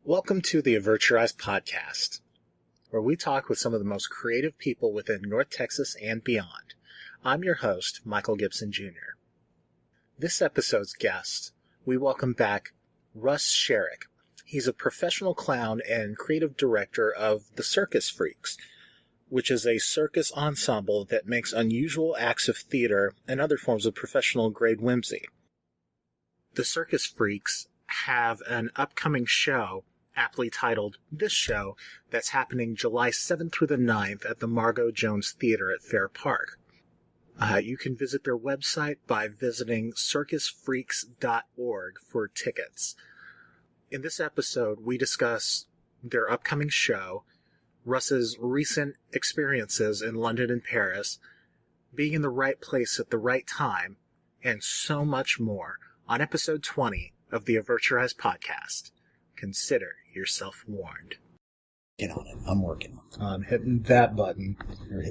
Welcome to the Avert Your Eyes Podcast, where we talk with some of the most creative people within North Texas and beyond. I'm your host, Michael Gibson Jr. This episode's guest, we welcome back Russ Sharek. He's a professional clown and creative director of the Circus Freaks, which is a circus ensemble that makes unusual acts of theater and other forms of professional grade whimsy. The Circus Freaks have an upcoming show aptly titled This Show that's happening July 7th through the 9th at the Margo Jones Theatre at Fair Park. You can visit their website by visiting circusfreaks.org for tickets. In this episode, we discuss their upcoming show, Russ's recent experiences in London and Paris, being in the right place at the right time, and so much more on episode 20 of the Avert Your Eyes Podcast. Consider yourself warned. Get on it. I'm working. I'm hitting that button.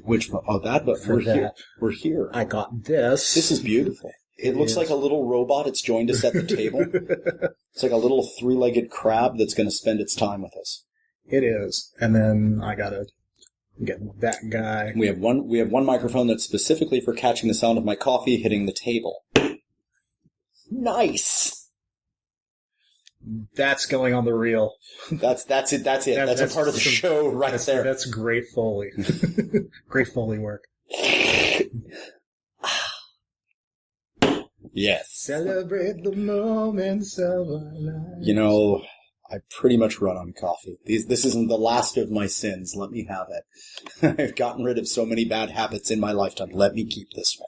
Which one? Oh, that button. We're here. We're here. I got this. This is beautiful. It looks like a little robot. It's joined us at the table. It's like a little three-legged crab that's going to spend its time with us. It is. And then I gotta get that guy. We have one microphone that's specifically for catching the sound of my coffee hitting the table. Nice. That's going on the reel. That's it. That's a part of the show right there. That's great Foley. Great Foley work. Yes. Celebrate the moments of our lives. You know, I pretty much run on coffee. This isn't the last of my sins. Let me have it. I've gotten rid of so many bad habits in my lifetime. Let me keep this one.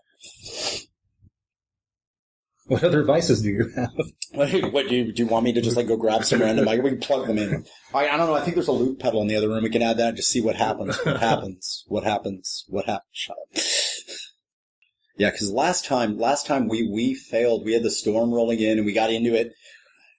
What other vices do you have? What do you want me to just go grab some random mic? We can plug them in. I don't know. I think there's a loop pedal in the other room. We can add that and just see what happens. What happens? Shut up. Yeah, because last time we failed. We had the storm rolling in and we got into it.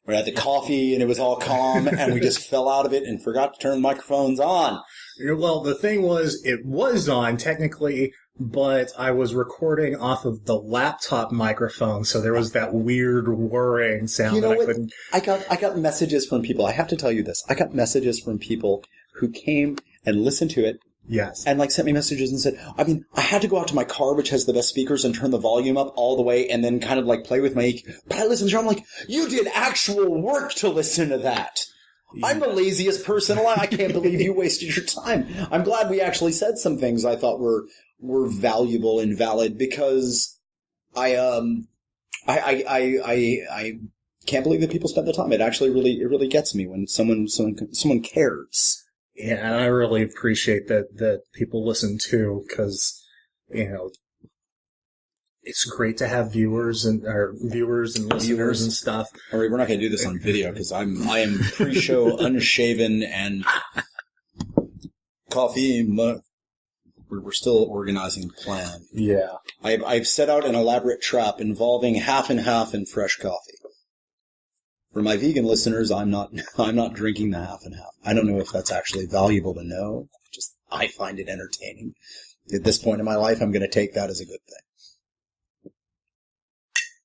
We had the coffee and it was all calm and we just fell out of it and forgot to turn the microphones on. Well, the thing was, it was on technically, but I was recording off of the laptop microphone, so there was that weird whirring sound. You know that what? I got messages from people. I have to tell you this. I got messages from people who came and listened to it. Yes. And sent me messages and said, I had to go out to my car, which has the best speakers, and turn the volume up all the way and then kind of play with my, but I listened to it. I'm like, you did actual work to listen to that. Yeah. I'm the laziest person alive. I can't believe you wasted your time. I'm glad we actually said some things I thought were valuable and valid because I can't believe that people spend the time. It actually really gets me when someone cares. Yeah, and I really appreciate that people listen too, because it's great to have viewers and listeners and stuff. All right, we're not going to do this on video because I am pre-show unshaven and coffee. We're still organizing the plan. Yeah, I've set out an elaborate trap involving half and half and fresh coffee. For my vegan listeners, I'm not drinking the half and half. I don't know if that's actually valuable to know. Just I find it entertaining. At this point in my life, I'm going to take that as a good thing.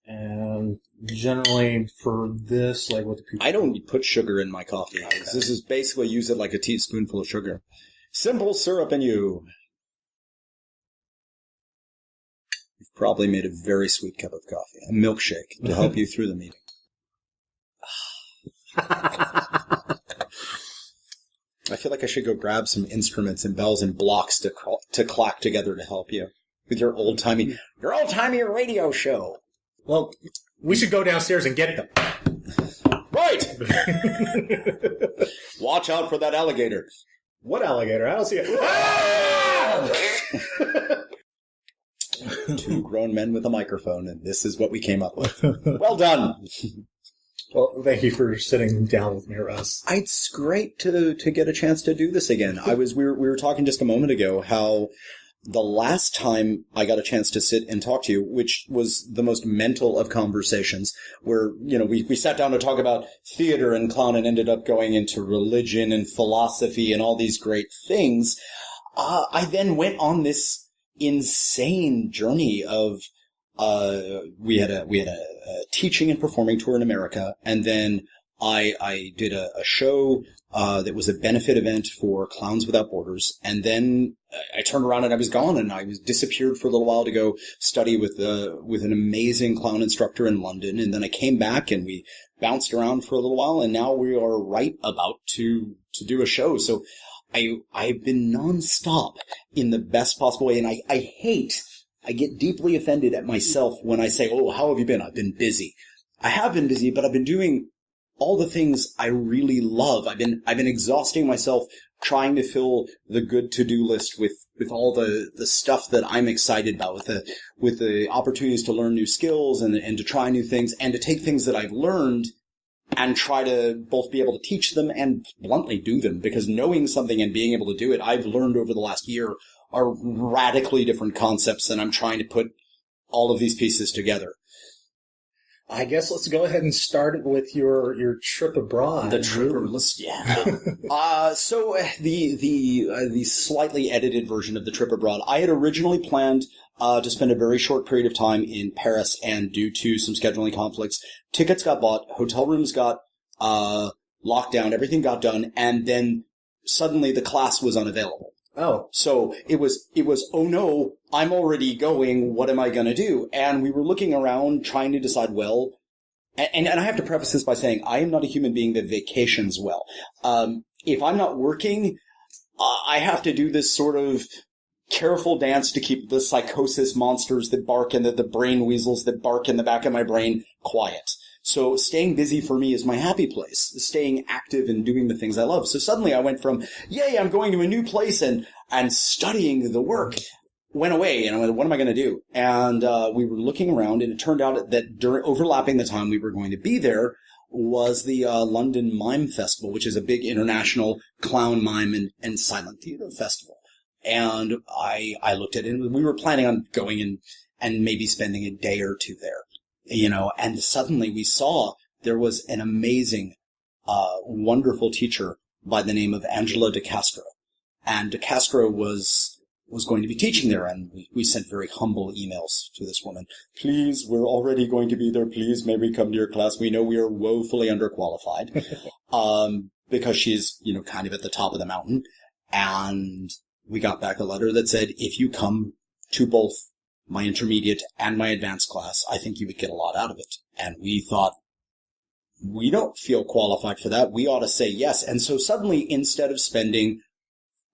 And generally for this, what do people... I don't put sugar in my coffee. Okay. This is basically use it like a teaspoonful of sugar. Simple syrup and you. You've probably made a very sweet cup of coffee. A milkshake to help you through the meeting. I feel like I should go grab some instruments and bells and blocks to clack together to help you with your old-timey radio show. Well, we should go downstairs and get them. Right! Watch out for that alligator. What alligator? I don't see it. Ah! Two grown men with a microphone, and this is what we came up with. Well done! Well, thank you for sitting down with me, Russ. It's great to get a chance to do this again. We were talking just a moment ago how the last time I got a chance to sit and talk to you, which was the most mental of conversations, where we sat down to talk about theater and clown and ended up going into religion and philosophy and all these great things. I then went on this insane journey of we had a teaching and performing tour in America, and then I did a show that was a benefit event for Clowns Without Borders, and then I turned around and I was gone, and I was disappeared for a little while to go study with an amazing clown instructor in London, and then I came back and we bounced around for a little while, and now we are right about to do a show. So I've been nonstop in the best possible way, and I get deeply offended at myself when I say, "Oh, how have you been?" I've been busy. I have been busy, but I've been doing all the things I really love. I've been exhausting myself trying to fill the good to-do list with all the stuff that I'm excited about, with the opportunities to learn new skills and to try new things, and to take things that I've learned and try to both be able to teach them and bluntly do them. Because knowing something and being able to do it, I've learned over the last year, are radically different concepts, and I'm trying to put all of these pieces together. I guess let's go ahead and start with your trip abroad. The trip, yeah. So the slightly edited version of the trip abroad. I had originally planned to spend a very short period of time in Paris, and due to some scheduling conflicts, tickets got bought, hotel rooms got locked down, everything got done, and then suddenly the class was unavailable. Oh. So it was, oh no, I'm already going, what am I going to do? And we were looking around trying to decide, well, and I have to preface this by saying I am not a human being that vacations well. If I'm not working, I have to do this sort of careful dance to keep the psychosis monsters that bark and the brain weasels that bark in the back of my brain quiet. So staying busy for me is my happy place, staying active and doing the things I love. So suddenly I went from, yay, I'm going to a new place and studying the work, went away, and I went, what am I going to do? And we were looking around, and it turned out that overlapping the time we were going to be there was the London Mime Festival, which is a big international clown, mime, and silent theater festival. And I looked at it, and we were planning on going and maybe spending a day or two there. And suddenly we saw there was an amazing, wonderful teacher by the name of Angela De Castro. And De Castro was going to be teaching there, and we sent very humble emails to this woman. Please, we're already going to be there. Please, may we come to your class? We know we are woefully underqualified, because she's, kind of at the top of the mountain. And we got back a letter that said, if you come to both my intermediate and my advanced class, I think you would get a lot out of it. And we thought, we don't feel qualified for that. We ought to say yes. And so suddenly, instead of spending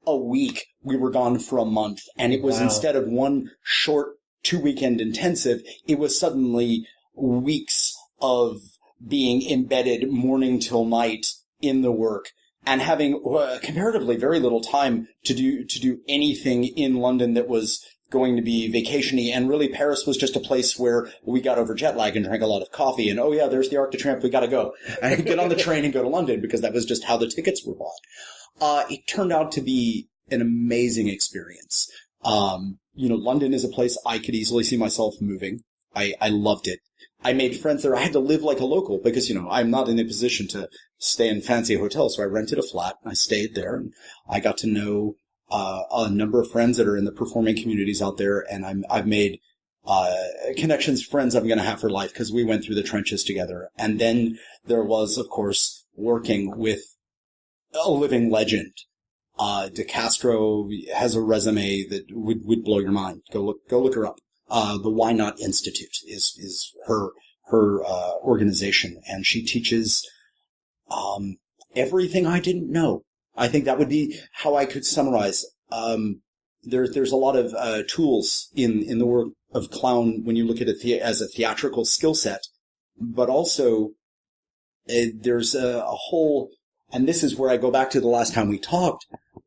a week, we were gone for a month. And it was, instead of one short 2-weekend intensive, it was suddenly weeks of being embedded morning till night in the work, and having comparatively very little time to do anything in London that was going to be vacation-y. And really, Paris was just a place where we got over jet lag and drank a lot of coffee, and, oh yeah, there's the Arc de Triomphe, we gotta go. And get on the train and go to London, because that was just how the tickets were bought. It turned out to be an amazing experience. London is a place I could easily see myself moving. I loved it. I made friends there. I had to live like a local because, I'm not in a position to stay in fancy hotels. So I rented a flat and I stayed there, and I got to know a number of friends that are in the performing communities out there. And I've made connections, friends I'm going to have for life, because we went through the trenches together. And then there was, of course, working with a living legend. De Castro has a resume that would blow your mind. Go look her up. The Why Not Institute is her organization, and she teaches everything I didn't know. I think that would be how I could summarize. There's a lot of tools in the work of clown when you look at it as a theatrical skill set, but also there's a whole, and this is where I go back to the last time we talked,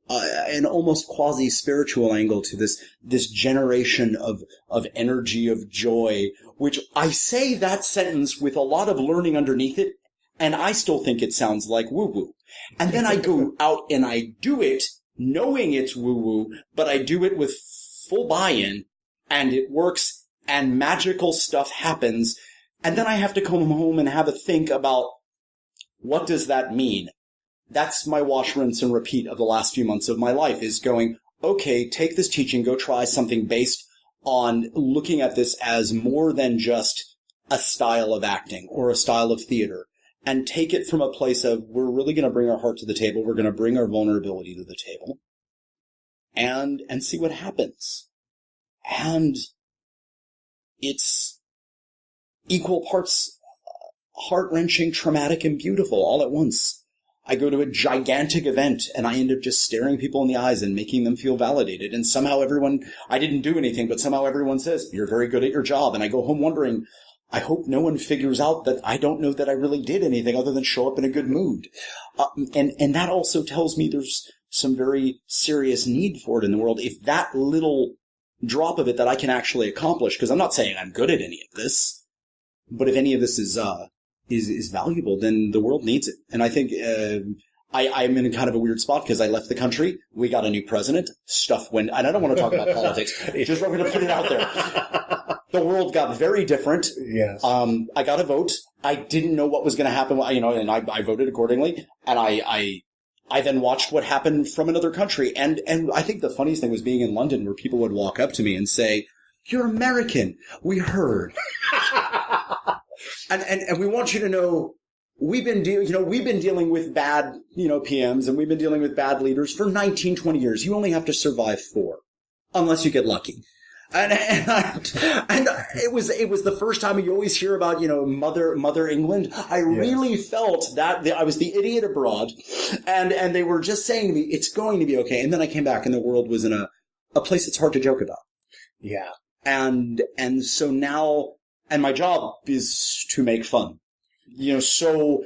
an almost quasi-spiritual angle to this generation of energy, of joy, which I say that sentence with a lot of learning underneath it, and I still think it sounds like woo-woo. And then I go out and I do it knowing it's woo-woo, but I do it with full buy-in, and it works, and magical stuff happens, and then I have to come home and have a think about, what does that mean? That's my wash, rinse, and repeat of the last few months of my life, is going, okay, take this teaching, go try something based on looking at this as more than just a style of acting or a style of theater, and take it from a place of, we're really going to bring our heart to the table. We're going to bring our vulnerability to the table and see what happens. And it's equal parts heart-wrenching, traumatic, and beautiful all at once. I go to a gigantic event and I end up just staring people in the eyes and making them feel validated. And somehow I didn't do anything, but somehow everyone says, you're very good at your job. And I go home wondering, I hope no one figures out that I don't know that I really did anything other than show up in a good mood. And that also tells me there's some very serious need for it in the world. If that little drop of it that I can actually accomplish, because I'm not saying I'm good at any of this, but if any of this is valuable, then the world needs it. And I think I'm in kind of a weird spot because I left the country. We got a new president. Stuff went, and I don't want to talk about politics. Just we're going to put it out there. The world got very different. Yes. I got a vote. I didn't know what was going to happen, and I voted accordingly. And I then watched what happened from another country. And I think the funniest thing was being in London where people would walk up to me and say, "You're American. We heard." And we want you to know we've been dealing with bad, PMs, and we've been dealing with bad leaders for 19, 20 years. You only have to survive 4, unless you get lucky. And it was the first time you always hear about, Mother England. I really felt that I was the idiot abroad, and they were just saying to me, it's going to be okay. And then I came back and the world was in a place that's hard to joke about. Yeah. And so now, and my job is to make fun, so,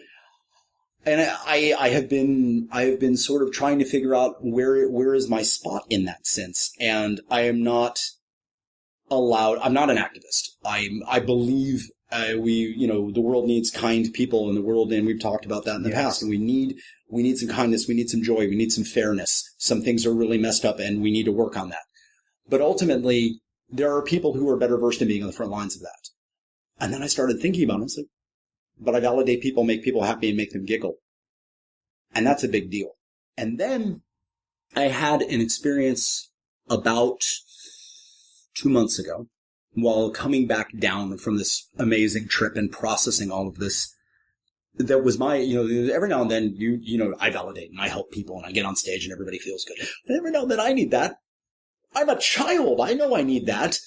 and I have been sort of trying to figure out where is my spot in that sense. And I'm not an activist. I believe, the world needs kind people in the world. And we've talked about that in the past. And we need some kindness. We need some joy. We need some fairness. Some things are really messed up and we need to work on that. But ultimately, there are people who are better versed in being on the front lines of that. And then I started thinking about it. I was like, but I validate people, make people happy, and make them giggle. And that's a big deal. And then I had an experience about 2 months ago while coming back down from this amazing trip and processing all of this. That was my, every now and then, I validate and I help people and I get on stage and everybody feels good. But every now and then I need that. I'm a child. I know I need that.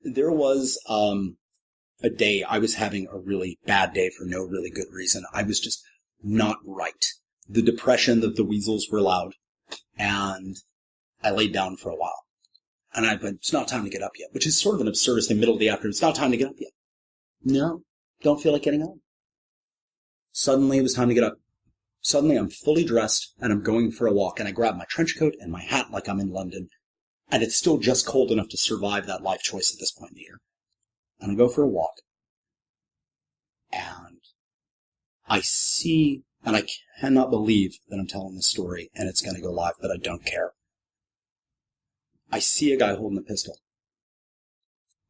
There was a day I was having a really bad day for no really good reason. I was just not right. The depression, the weasels were loud, and I laid down for a while. And I went, it's not time to get up yet, which is sort of an absurdist thing, middle of the afternoon. It's not time to get up yet. No, don't feel like getting up. Suddenly it was time to get up. Suddenly I'm fully dressed and I'm going for a walk, and I grab my trench coat and my hat like I'm in London. And it's still just cold enough to survive that life choice at this point in the year. And I go for a walk. And I see, and I cannot believe that I'm telling this story and it's going to go live, but I don't care. I see a guy holding a pistol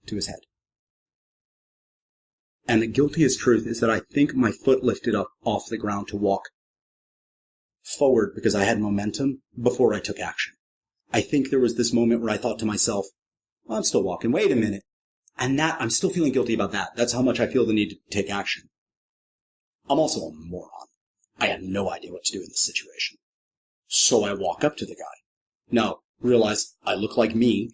to his head. And the guiltiest truth is that I think my foot lifted up off the ground to walk forward because I had momentum before I took action. I think there was this moment where I thought to myself, well, I'm still walking. Wait a minute. And that, I'm still feeling guilty about that. That's how much I feel the need to take action. I'm also a moron. I had no idea what to do in this situation. So I walk up to the guy. Now, realize I look like me.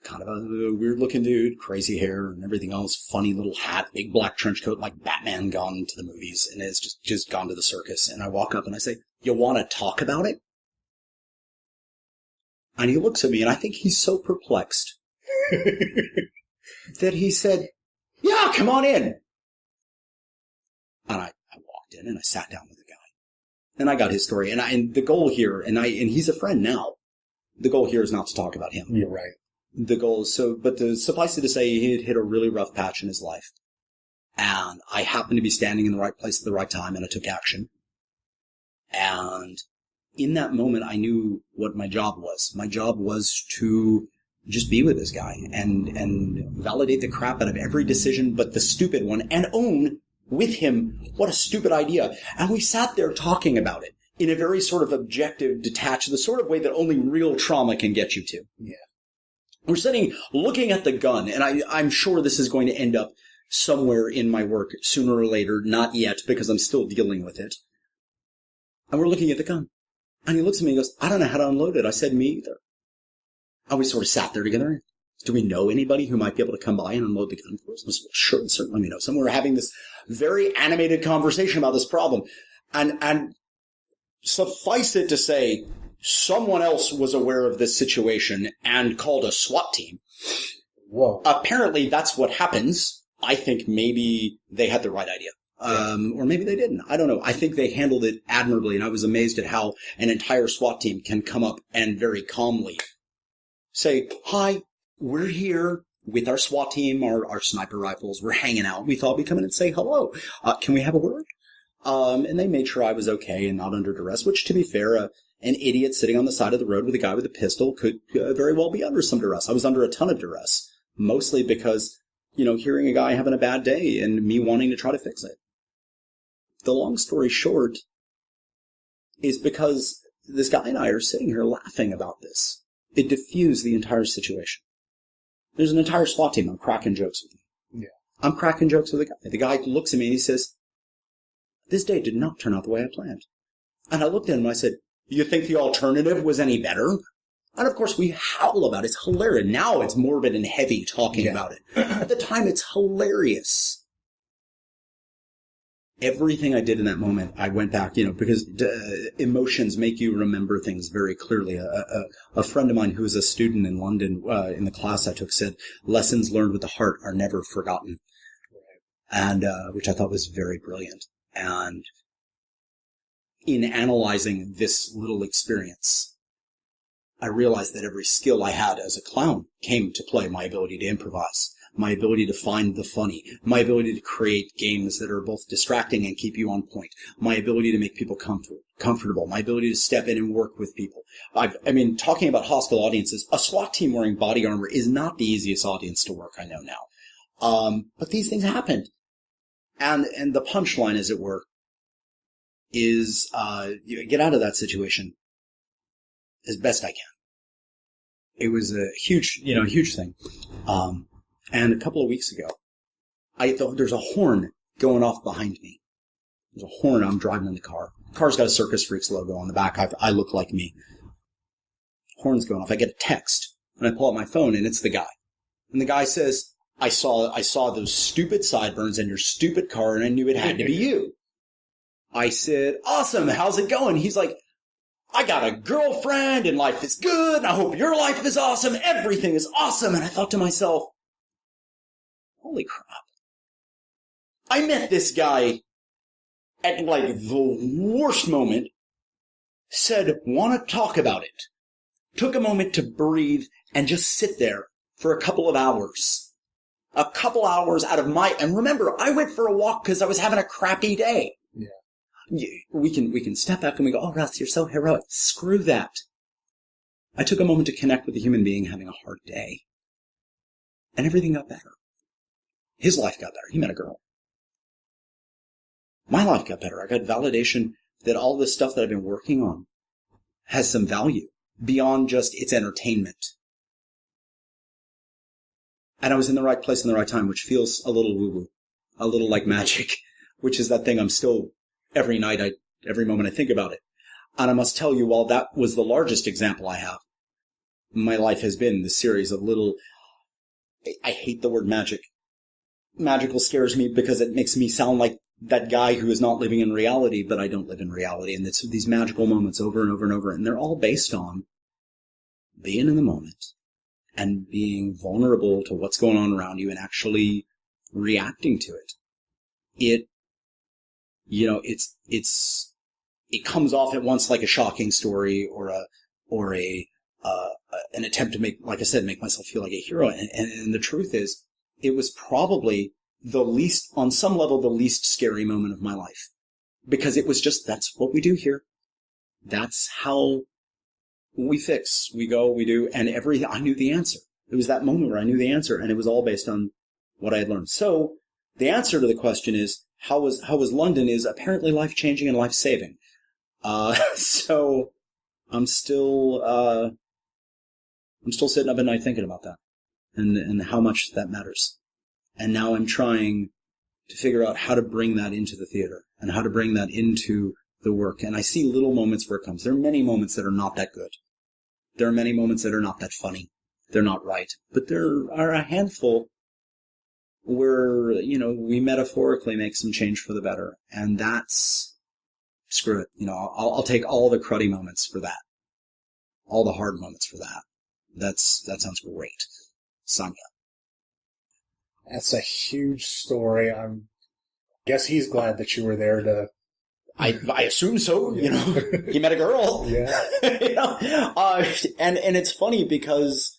Kind of a weird-looking dude, crazy hair and everything else, funny little hat, big black trench coat, like Batman gone to the movies, and has just gone to the circus. And I walk up and I say, you want to talk about it? And he looks at me, and I think he's so perplexed that he said, yeah, come on in. And I walked in, and I sat down with the guy. And I got his story. And the goal here, and he's a friend now. The goal here is not to talk about him. You're right. The goal is suffice it to say, he had hit a really rough patch in his life. And I happened to be standing in the right place at the right time, and I took action. And in that moment, I knew what my job was. My job was to just be with this guy and validate the crap out of every decision but the stupid one, and own with him what a stupid idea. And we sat there talking about it in a very sort of objective, detached, the sort of way that only real trauma can get you to. Yeah. We're sitting looking at the gun, and I'm sure this is going to end up somewhere in my work sooner or later, not yet because I'm still dealing with it. And we're looking at the gun. And he looks at me and goes, I don't know how to unload it. I said, me either. And we sort of sat there together. Do we know anybody who might be able to come by and unload the gun for us? I said, sure, certainly let me know. So we're having this very animated conversation about this problem. And suffice it to say, someone else was aware of this situation and called a SWAT team. Whoa. Apparently, that's what happens. I think maybe they had the right idea. Or maybe they didn't. I don't know. I think they handled it admirably, and I was amazed at how an entire SWAT team can come up and very calmly say, hi, we're here with our SWAT team, our sniper rifles. We're hanging out. We thought we'd come in and say hello. Can we have a word? And they made sure I was okay and not under duress, which, to be fair, an idiot sitting on the side of the road with a guy with a pistol could very well be under some duress. I was under a ton of duress, mostly because, hearing a guy having a bad day and me wanting to try to fix it. The long story short is because this guy and I are sitting here laughing about this. It diffused the entire situation. There's an entire SWAT team. I'm cracking jokes with him. Yeah. I'm cracking jokes with the guy. The guy looks at me and he says, this day did not turn out the way I planned. And I looked at him and I said, you think the alternative was any better? And of course we howl about it. It's hilarious. Now it's morbid and heavy talking about it. At the time it's hilarious. Everything I did in that moment, I went back, because emotions make you remember things very clearly. A friend of mine who was a student in London, in the class I took, said, lessons learned with the heart are never forgotten. And, which I thought was very brilliant. And in analyzing this little experience, I realized that every skill I had as a clown came to play. My ability to improvise, my ability to find the funny, my ability to create games that are both distracting and keep you on point, my ability to make people comfortable, my ability to step in and work with people. Talking about hostile audiences, a SWAT team wearing body armor is not the easiest audience to work, I know now. But these things happened. And the punchline, as it were, is you get out of that situation as best I can. It was a huge thing. And a couple of weeks ago, I thought there's a horn going off behind me. There's a horn. I'm driving in the car. The car's got a Circus Freaks logo on the back. I look like me. Horn's going off. I get a text, and I pull out my phone, and it's the guy. And the guy says, I saw those stupid sideburns in your stupid car, and I knew it had to be you. I said, awesome, how's it going? He's like, I got a girlfriend, and life is good, and I hope your life is awesome. Everything is awesome. And I thought to myself, holy crap. I met this guy at the worst moment, said, want to talk about it. Took a moment to breathe and just sit there for a couple of hours. A couple hours out of and remember, I went for a walk because I was having a crappy day. Yeah. We can step back and we go, oh, Russ, you're so heroic. Screw that. I took a moment to connect with a human being having a hard day. And everything got better. His life got better. He met a girl. My life got better. I got validation that all this stuff that I've been working on has some value beyond just its entertainment. And I was in the right place in the right time, which feels a little woo-woo, a little like magic, which is that thing I'm still, every night, every moment I think about it. And I must tell you, while that was the largest example I have, my life has been this series of little, I hate the word magic. Magical scares me because it makes me sound like that guy who is not living in reality, but I don't live in reality. And it's these magical moments over and over and over. And they're all based on being in the moment and being vulnerable to what's going on around you and actually reacting to it. It comes off at once like a shocking story or an attempt to make myself feel like a hero. And the truth is, it was probably on some level, the least scary moment of my life. Because it was just, that's what we do here. That's how we fix. We go, we do, and I knew the answer. It was that moment where I knew the answer, and it was all based on what I had learned. So, the answer to the question is, how was London is apparently life-changing and life-saving. So, I'm still sitting up at night thinking about that. And how much that matters. And now I'm trying to figure out how to bring that into the theater and how to bring that into the work. And I see little moments where it comes. There are many moments that are not that good. There are many moments that are not that funny. They're not right. But there are a handful where, we metaphorically make some change for the better. And that's, screw it. I'll take all the cruddy moments for that. All the hard moments for that. That sounds great. Sonia. That's a huge story. I guess he's glad that you were there to... I assume so, He met a girl. Yeah. And it's funny because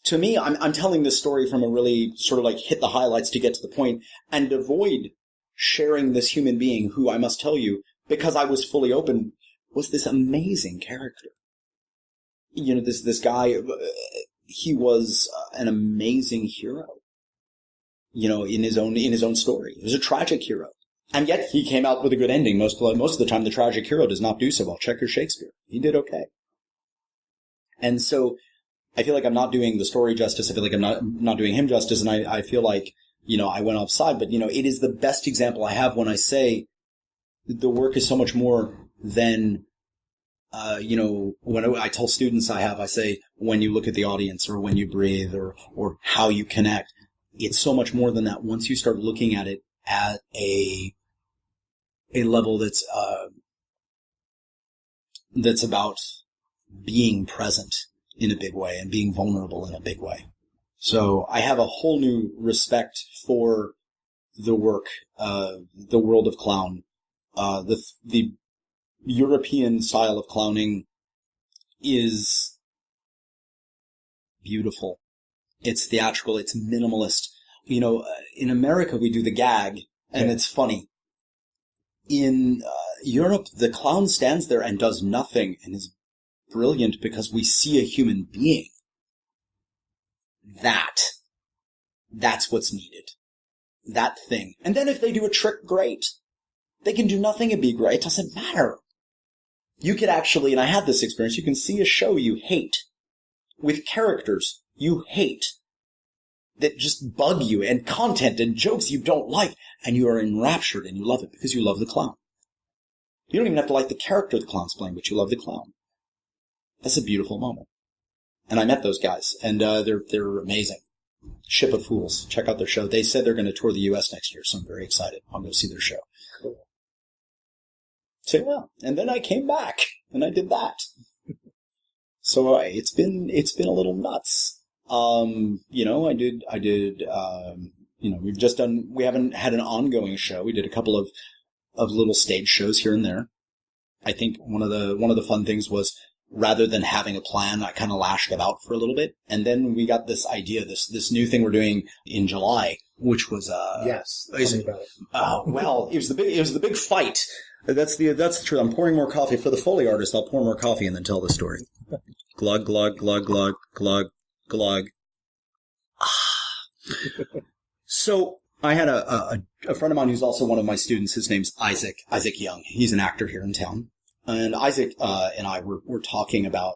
to me, I'm telling this story from a really sort of like hit the highlights to get to the point and avoid sharing this human being who, I must tell you, because I was fully open, was this amazing character. This guy, he was an amazing hero. In his own story. He was a tragic hero. And yet he came out with a good ending. Most of the time the tragic hero does not do so well. Check your Shakespeare. He did okay. And so I feel like I'm not doing the story justice. I feel like I'm not doing him justice. And I feel like, I went offside. But, it is the best example I have when I say the work is so much more than, when I tell students I say, when you look at the audience or when you breathe or how you connect. It's so much more than that once you start looking at it at a level that's about being present in a big way and being vulnerable in a big way. So I have a whole new respect for the work, the world of clown, the European style of clowning is beautiful. It's theatrical. It's minimalist. In America, we do the gag, and it's funny. In Europe, the clown stands there and does nothing and is brilliant because we see a human being. That's what's needed. That thing. And then if they do a trick, great. They can do nothing and be great. It doesn't matter. You could actually, and I had this experience, you can see a show you hate with characters you hate that just bug you and content and jokes you don't like, and you are enraptured and you love it because you love the clown. You don't even have to like the character the clown's playing, but you love the clown. That's a beautiful moment. And I met those guys, and they're amazing. Ship of Fools. Check out their show. They said they're going to tour the U.S. next year, so I'm very excited. I'll go see their show. Cool. So yeah, and then I came back and I did that. So it's been a little nuts. I did. We haven't had an ongoing show. We did a couple of little stage shows here and there. I think one of the fun things was, rather than having a plan, I kind of lashed about for a little bit. And then we got this idea, this new thing we're doing in July, which was, yes. Tell me about it. Well, it was the big fight. That's the truth. I'm pouring more coffee for the Foley artist. I'll pour more coffee and then tell the story. Glug, glug, glug, glug, glug, glug. So I had a friend of mine who's also one of my students. His name's Isaac Young. He's an actor here in town. And Isaac and I were talking about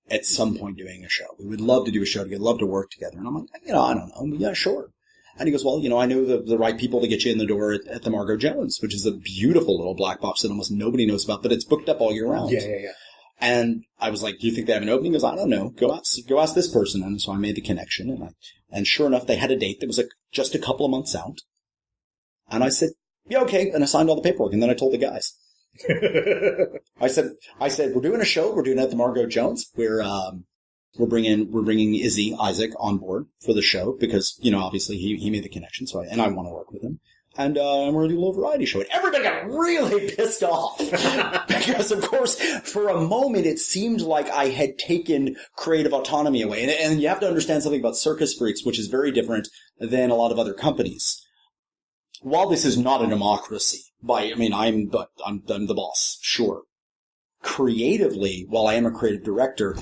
at some point doing a show. We would love to do a show together, love to work together. And I'm like, I don't know. Yeah, sure. And he goes, well, I know the right people to get you in the door at the Margo Jones, which is a beautiful little black box that almost nobody knows about, but it's booked up all year round. Yeah. And I was like, do you think they have an opening? He goes, I don't know. Go ask this person. And so I made the connection. And sure enough, they had a date that was just a couple of months out. And I said, yeah, okay. And I signed all the paperwork. And then I told the guys. I said, we're doing a show. We're doing it at the Margo Jones. We're bringing Isaac on board for the show because, obviously he made the connection. And I want to work with him. And we're going to do a little variety show. And everybody got really pissed off. Because, of course, for a moment, it seemed like I had taken creative autonomy away. And you have to understand something about Circus Freaks, which is very different than a lot of other companies. While this is not a democracy, I'm the boss, sure. Creatively, while I am a creative director,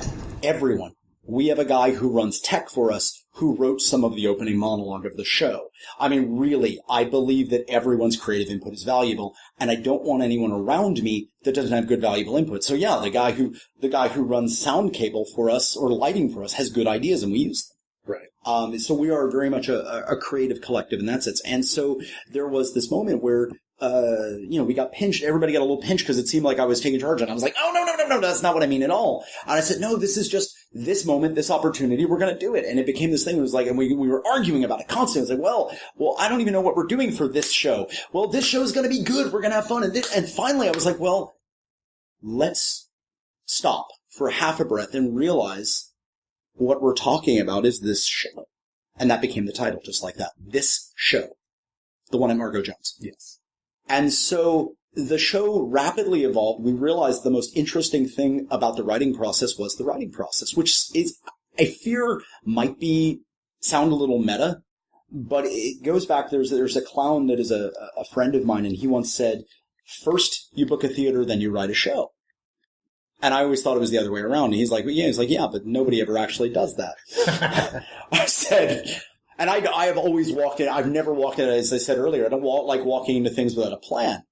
we have a guy who runs tech for us who wrote some of the opening monologue of the show. Really, I believe that everyone's creative input is valuable, and I don't want anyone around me that doesn't have good, valuable input. So yeah, the guy who runs sound cable for us or lighting for us has good ideas, and we use them. Right. So we are very much a creative collective in that sense. And so there was this moment where, we got pinched. Everybody got a little pinch because it seemed like I was taking charge. And I was like, oh, no, that's not what I mean at all. And I said, no, this is just this moment, this opportunity. We're going to do it. And it became this thing. It was like, and we were arguing about it constantly. It was like, well, I don't even know what we're doing for this show. Well, this show is going to be good. We're going to have fun. And finally I was like, well, let's stop for half a breath and realize what we're talking about is this show. And that became the title, just like that. This show. The one at Margo Jones. Yes. And so the show rapidly evolved. We realized the most interesting thing about the writing process was the writing process, which is, I fear, might sound a little meta, but it goes back. There's a clown that is a friend of mine, and he once said, first you book a theater, then you write a show. And I always thought it was the other way around. And he's like, yeah, but nobody ever actually does that. I said, and I have always walked in, I've never walked in, as I said earlier, I don't like walking into things without a plan.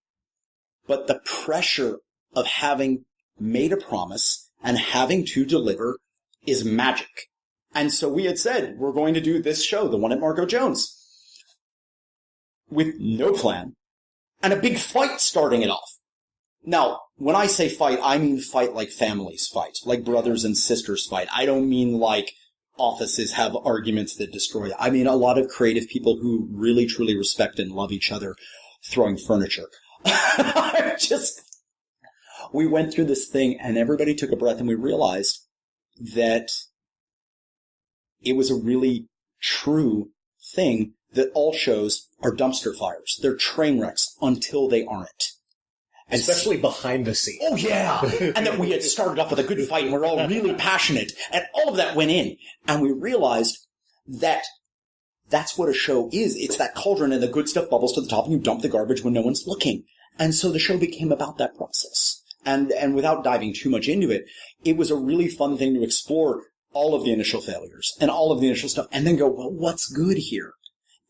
But the pressure of having made a promise and having to deliver is magic. And so we had said, we're going to do this show, the one at Margo Jones, with no plan and a big fight starting it off. Now, when I say fight, I mean fight like families fight, like brothers and sisters fight. I don't mean like offices have arguments that destroy. I mean a lot of creative people who really, truly respect and love each other throwing furniture. We went through this thing and everybody took a breath and we realized that it was a really true thing that all shows are dumpster fires. They're train wrecks until they aren't. Especially behind the scenes. Oh, yeah. And then we had started off with a good fight and we're all really passionate. And all of that went in. And we realized that that's what a show is. It's that cauldron and the good stuff bubbles to the top and you dump the garbage when no one's looking. And so the show became about that process. And without diving too much into it, it was a really fun thing to explore all of the initial failures and all of the initial stuff and then go, well, what's good here?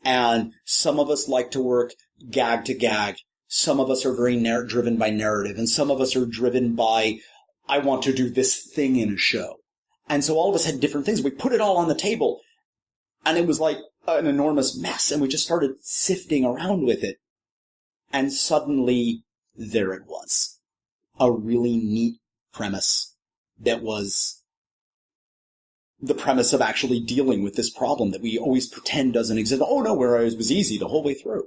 And some of us like to work gag to gag. Some of us are very driven by narrative, and some of us are driven by, I want to do this thing in a show. And so all of us had different things. We put it all on the table, and it was like an enormous mess, and we just started sifting around with it. And suddenly, there it was. A really neat premise that was the premise of actually dealing with this problem that we always pretend doesn't exist. Oh, no, where it was easy the whole way through.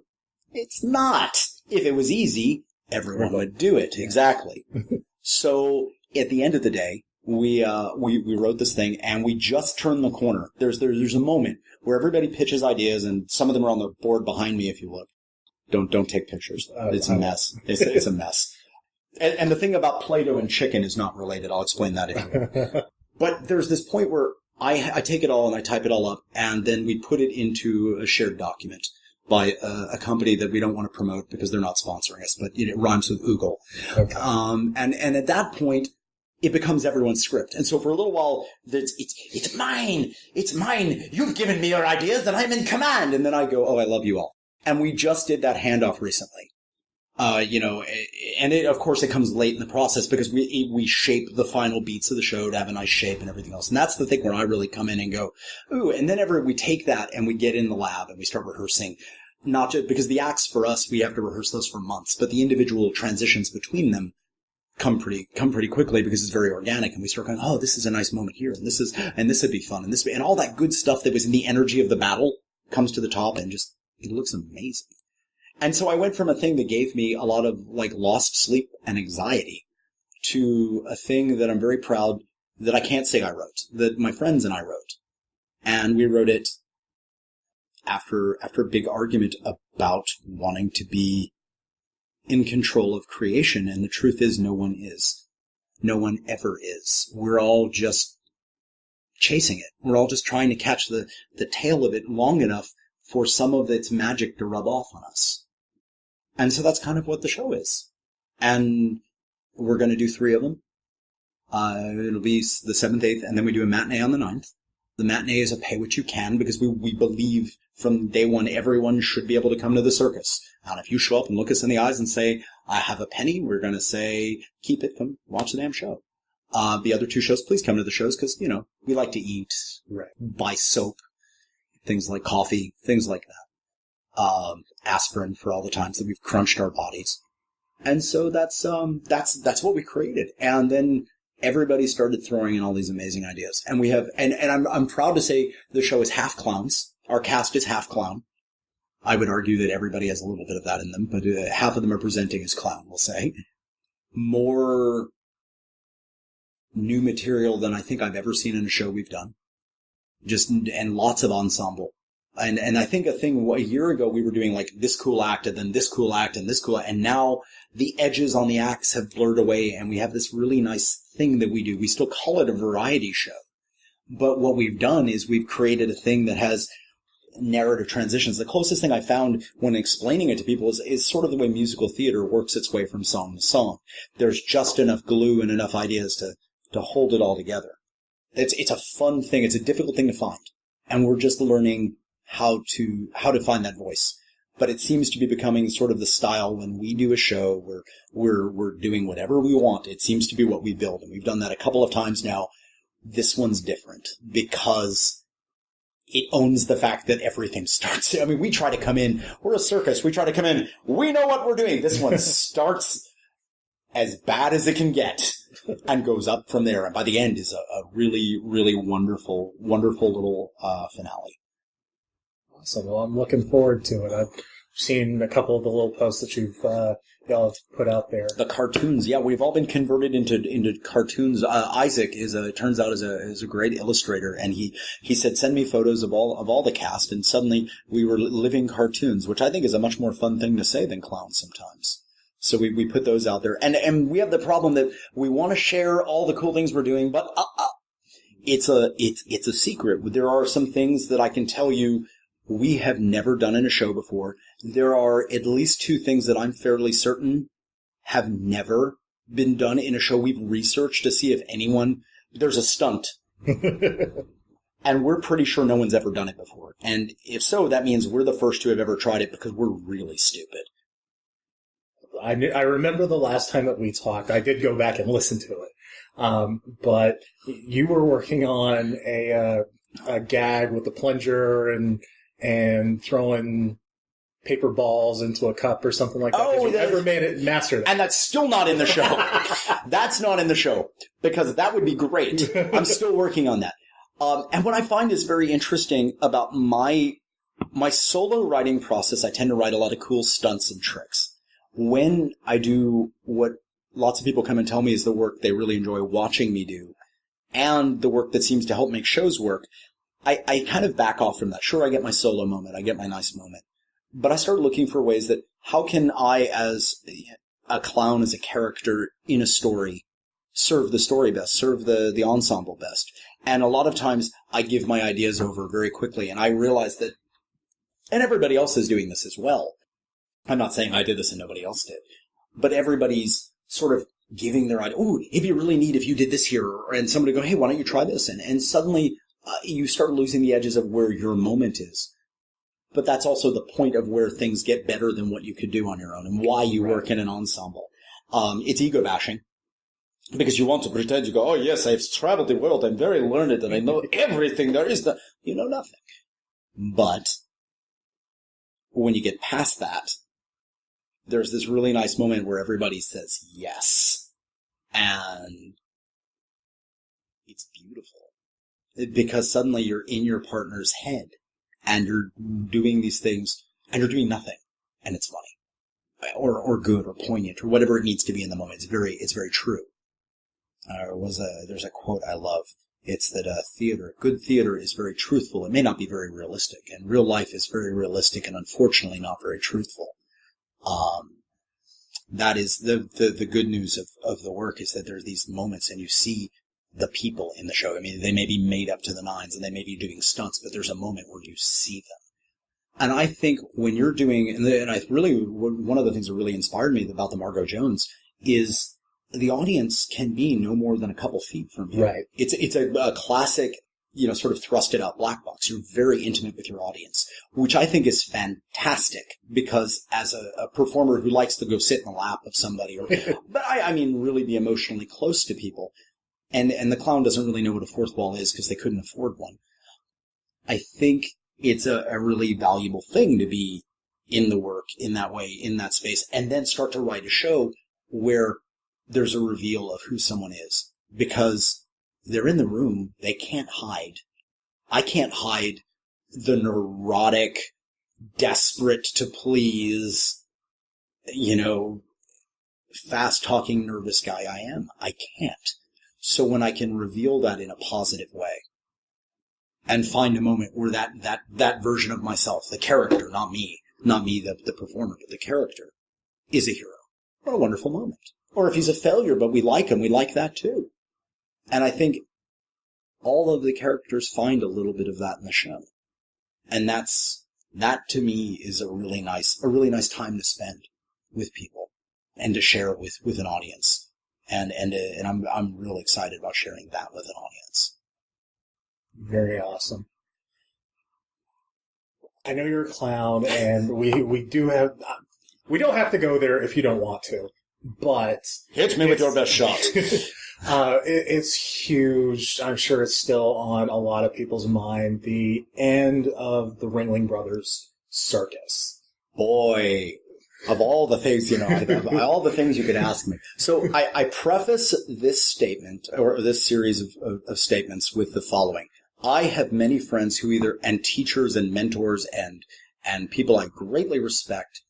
It's not. If it was easy, everyone would do it. Exactly. So at the end of the day, we wrote this thing and we just turned the corner. There's a moment where everybody pitches ideas and some of them are on the board behind me if you look. Don't take pictures. It's a mess. It's a mess. And the thing about Play-Doh and chicken is not related. I'll explain that if you want. But there's this point where I take it all and I type it all up and then we put it into a shared document by a company that we don't want to promote because they're not sponsoring us, but it rhymes with Oogle. Okay. And at that point, it becomes everyone's script. And so for a little while, it's mine. It's mine. You've given me your ideas and I'm in command. And then I go, oh, I love you all. And we just did that handoff recently. And of course it comes late in the process because we shape the final beats of the show to have a nice shape and everything else. And that's the thing where I really come in and go, ooh, and then we take that and we get in the lab and we start rehearsing. Not just because the acts for us, we have to rehearse those for months, but the individual transitions between them come pretty quickly because it's very organic. And we start going, oh, this is a nice moment here. And this would be fun. And all that good stuff that was in the energy of the battle comes to the top and just, it looks amazing. And so I went from a thing that gave me a lot of like lost sleep and anxiety to a thing that I'm very proud that I can't say I wrote, that my friends and I wrote. And we wrote it after a big argument about wanting to be in control of creation. And the truth is no one is. No one ever is. We're all just chasing it. We're all just trying to catch the tail of it long enough for some of its magic to rub off on us. And so that's kind of what the show is. And we're going to do 3 of them. It'll be the 7th, 8th, and then we do a matinee on the 9th. The matinee is a pay what you can because we believe from day one everyone should be able to come to the circus. And if you show up and look us in the eyes and say, I have a penny, we're going to say, keep it, come watch the damn show. The other 2 shows, please come to the shows because, we like to eat, buy soap, things like coffee, things like that. Aspirin for all the times that we've crunched our bodies. And so that's what we created. And then everybody started throwing in all these amazing ideas. And we have, and I'm proud to say the show is half clowns. Our cast is half clown. I would argue that everybody has a little bit of that in them, but half of them are presenting as clown, we'll say. More new material than I think I've ever seen in a show we've done. And lots of ensemble. And I think a year ago we were doing like this cool act and then this cool act and this cool act, and now the edges on the acts have blurred away and we have this really nice thing that we do. We still call it a variety show. But what we've done is we've created a thing that has narrative transitions. The closest thing I found when explaining it to people is sort of the way musical theater works its way from song to song. There's just enough glue and enough ideas to hold it all together. It's a fun thing. It's a difficult thing to find. And we're just learning how to find that voice. But it seems to be becoming sort of the style when we do a show where we're doing whatever we want. It seems to be what we build. And we've done that a couple of times now. This one's different because it owns the fact that everything starts. I mean, we try to come in. We're a circus. We try to come in. We know what we're doing. This one starts as bad as it can get and goes up from there. And by the end is a really, really wonderful, wonderful little finale. Awesome. Well, I'm looking forward to it. I've seen a couple of the little posts that y'all have put out there. The cartoons, yeah, we've all been converted into cartoons. Isaac turns out is a great illustrator, and he said, send me photos of all the cast, and suddenly we were living cartoons, which I think is a much more fun thing to say than clowns sometimes. So we put those out there, and we have the problem that we want to share all the cool things we're doing, but it's a secret. There are some things that I can tell you we have never done in a show before. There are at least 2 things that I'm fairly certain have never been done in a show. We've researched to see if there's a stunt. And we're pretty sure no one's ever done it before. And if so, that means we're the first to have ever tried it because we're really stupid. I remember the last time that we talked, I did go back and listen to it. But you were working on a gag with the plunger and throwing paper balls into a cup or something like that. Oh, Did you ever master that? And that's still not in the show. That's not in the show because that would be great. I'm still working on that. And what I find is very interesting about my solo writing process, I tend to write a lot of cool stunts and tricks. When I do what lots of people come and tell me is the work they really enjoy watching me do, and the work that seems to help make shows work, I kind of back off from that. Sure, I get my solo moment. I get my nice moment. But I start looking for ways that how can I, as a clown, as a character in a story, serve the story best, serve the ensemble best. And a lot of times I give my ideas over very quickly, and I realize that, and everybody else is doing this as well. I'm not saying I did this and nobody else did, but everybody's sort of giving their idea. Oh, it'd be really neat if you did this here. And somebody go, hey, why don't you try this? And suddenly you start losing the edges of where your moment is. But that's also the point of where things get better than what you could do on your own and why you work in an ensemble. It's ego bashing because you want to pretend you go, oh, yes, I've traveled the world. I'm very learned and I know everything there is. You know nothing. But when you get past that, there's this really nice moment where everybody says yes. And it's beautiful because suddenly you're in your partner's head and you're doing these things and you're doing nothing. And it's funny or good or poignant or whatever it needs to be in the moment. It's very true. There's a quote I love. It's that good theater is very truthful. It may not be very realistic, and real life is very realistic and unfortunately not very truthful. That is the good news of the work is that there's these moments and you see the people in the show. I mean, they may be made up to the nines and they may be doing stunts, but there's a moment where you see them. And I think when you're doing, one of the things that really inspired me about the Margo Jones is the audience can be no more than a couple feet from you. Right. It's a classic, sort of thrusted out black box. You're very intimate with your audience, which I think is fantastic because as a performer who likes to go sit in the lap of somebody, but I mean really be emotionally close to people, and the clown doesn't really know what a fourth wall is because they couldn't afford one. I think it's a really valuable thing to be in the work in that way, in that space, and then start to write a show where there's a reveal of who someone is. Because they're in the room, they can't hide. I can't hide the neurotic, desperate to please, fast-talking, nervous guy I am. I can't. So when I can reveal that in a positive way and find a moment where that version of myself, the character, not me, the performer, but the character, is a hero, what a wonderful moment. Or if he's a failure, but we like him, we like that too. And I think all of the characters find a little bit of that in the show. And that to me is a really nice time to spend with people and to share it with an audience. And I'm really excited about sharing that with an audience. Very awesome. I know you're a clown, and we don't have to go there if you don't want to, but hit me with your best shot. It's huge. I'm sure it's still on a lot of people's mind. The end of the Ringling Brothers Circus. Boy, of all the things, all the things you could ask me. So I preface this statement, or this series of statements, with the following. I have many friends who and teachers and mentors and people I greatly respect,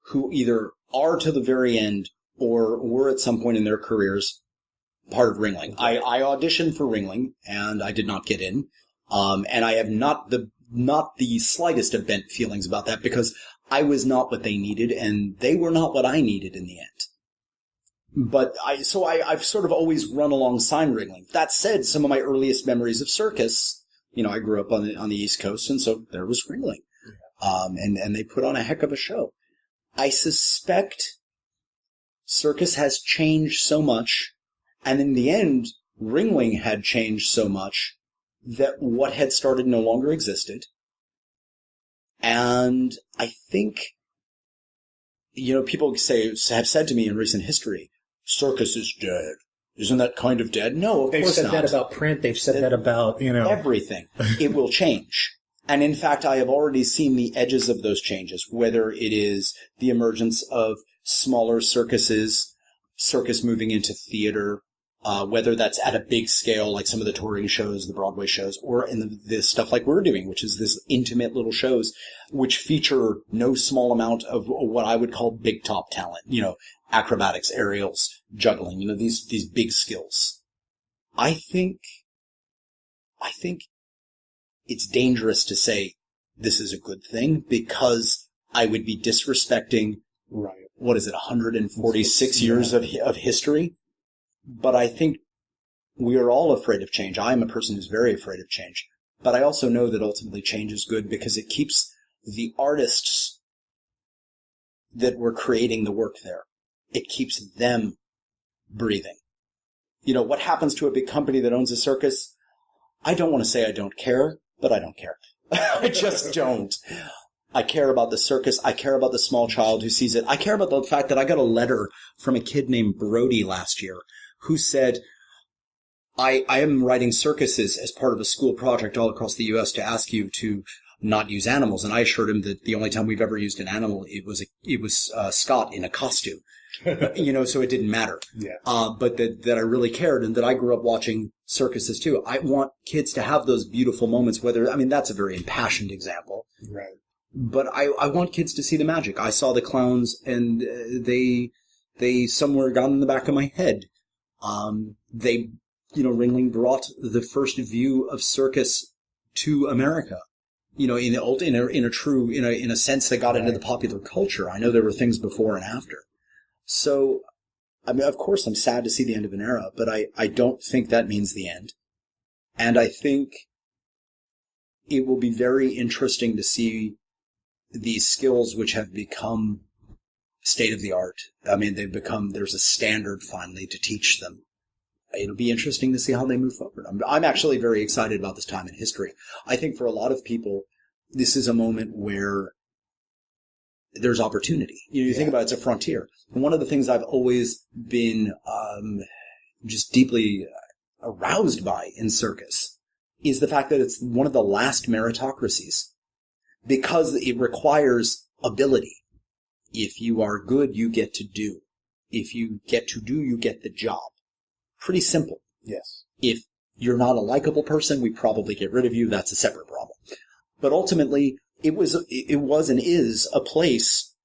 who either are to the very end or were at some point in their careers part of Ringling. I auditioned for Ringling and I did not get in. And I have not the slightest of bent feelings about that, because I was not what they needed and they were not what I needed in the end. But I've sort of always run alongside Ringling. That said, some of my earliest memories of Circus, I grew up on the East Coast, and so there was Ringling. And they put on a heck of a show. I suspect Circus has changed so much, and in the end, Ringling had changed so much that what had started no longer existed. And I think, people have said to me in recent history, Circus is dead. Isn't that kind of dead? No, of course not. They've said that about print. They've said that about, everything. It will change. And in fact, I have already seen the edges of those changes, whether it is the emergence of smaller circuses, circus moving into theater, whether that's at a big scale, like some of the touring shows, the Broadway shows, or in the stuff like we're doing, which is this intimate little shows, which feature no small amount of what I would call big top talent, acrobatics, aerials, juggling, these big skills. I think it's dangerous to say this is a good thing, because I would be disrespecting, what is it, 146 years of history? But I think we are all afraid of change. I am a person who's very afraid of change. But I also know that ultimately change is good, because it keeps the artists that were creating the work there, it keeps them breathing. What happens to a big company that owns a circus? I don't want to say I don't care, but I don't care. I just don't. I care about the circus. I care about the small child who sees it. I care about the fact that I got a letter from a kid named Brody last year who said, I am writing circuses as part of a school project all across the U.S. to ask you to not use animals. And I assured him that the only time we've ever used an animal, it was Scott in a costume. So it didn't matter. Yeah. But that I really cared, and that I grew up watching circuses too. I want kids to have those beautiful moments, that's a very impassioned example. Right. But I want kids to see the magic. I saw the clowns, and they somewhere got in the back of my head. Ringling brought the first view of circus to America. In a sense that got into the popular culture. I know there were things before and after. So, of course I'm sad to see the end of an era, but I don't think that means the end. And I think it will be very interesting to see these skills which have become state of the art. There's a standard finally to teach them. It'll be interesting to see how they move forward. I'm actually very excited about this time in history. I think for a lot of people, this is a moment where there's opportunity. You think about it's a frontier. And one of the things I've always been just deeply aroused by in circus is the fact that it's one of the last meritocracies. because it requires ability. If you are good, you get to do. If you get to do, you get the job. Pretty simple. Yes. If you're not a likable person, we probably get rid of you. That's a separate problem. But ultimately, it was and is a place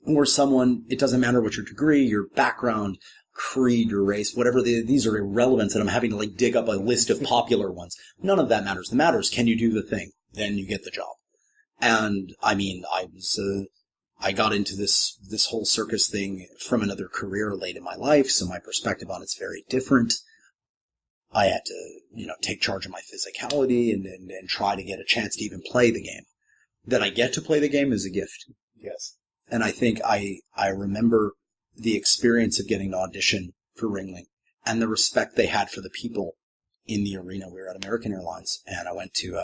where someone, it doesn't matter what your degree, your background, creed, your race, whatever, these are irrelevant, and I'm having to like dig up a list of popular ones. None of that matters. The matter is, can you do the thing? Then you get the job. And I mean, I got into this whole circus thing from another career late in my life, so my perspective on it's very different. I had to, take charge of my physicality and try to get a chance to even play the game. That I get to play the game is a gift. Yes. And I think I remember the experience of getting to audition for Ringling and the respect they had for the people in the arena. We were at American Airlines, and I went to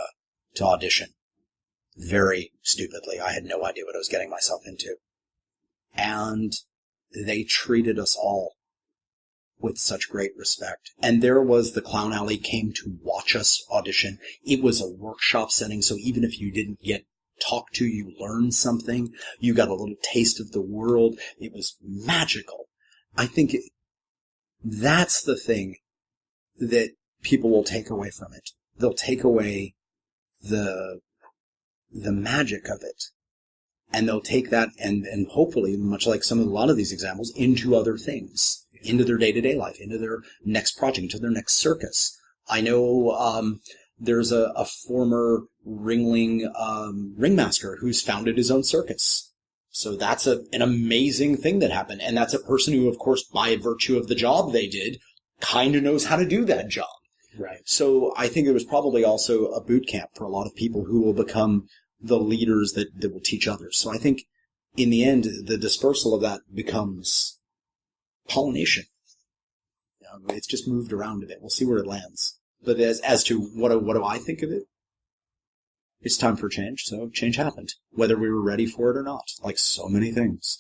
audition. Very stupidly. I had no idea what I was getting myself into. And they treated us all with such great respect. And there was the Clown Alley came to watch us audition. It was a workshop setting, so even if you didn't get talked to, you learned something. You got a little taste of the world. It was magical. I think that's the thing that people will take away from it. They'll take away the magic of it. And they'll take that and hopefully, much like a lot of these examples, into other things, into their day-to-day life, into their next project, into their next circus. I know there's a former Ringling ringmaster who's founded his own circus. So that's an amazing thing that happened. And that's a person who, of course, by virtue of the job they did, kind of knows how to do that job. Right. So I think it was probably also a boot camp for a lot of people who will become the leaders that will teach others. So I think in the end, the dispersal of that becomes pollination. It's just moved around a bit. We'll see where it lands. But as to what do I think of it? It's time for change. So change happened, whether we were ready for it or not, like so many things.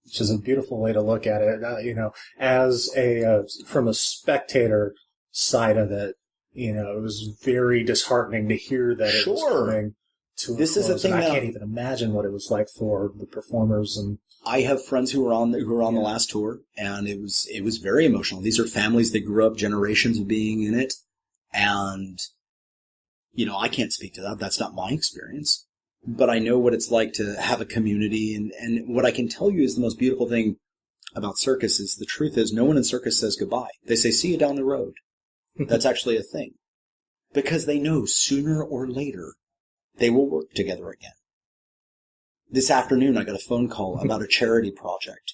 Which is a beautiful way to look at it. As from a spectator side of it, it was very disheartening to hear that it was coming to a close. Is a thing I can't even imagine what it was like for the performers. And I have friends who were on the last tour, and it was very emotional. These are families that grew up generations of being in it, and I can't speak to that. That's not my experience, but I know what it's like to have a community, and what I can tell you is the most beautiful thing about circus is the truth is no one in circus says goodbye. They say, see you down the road. That's actually a thing. Because they know sooner or later they will work together again. This afternoon I got a phone call about a charity project.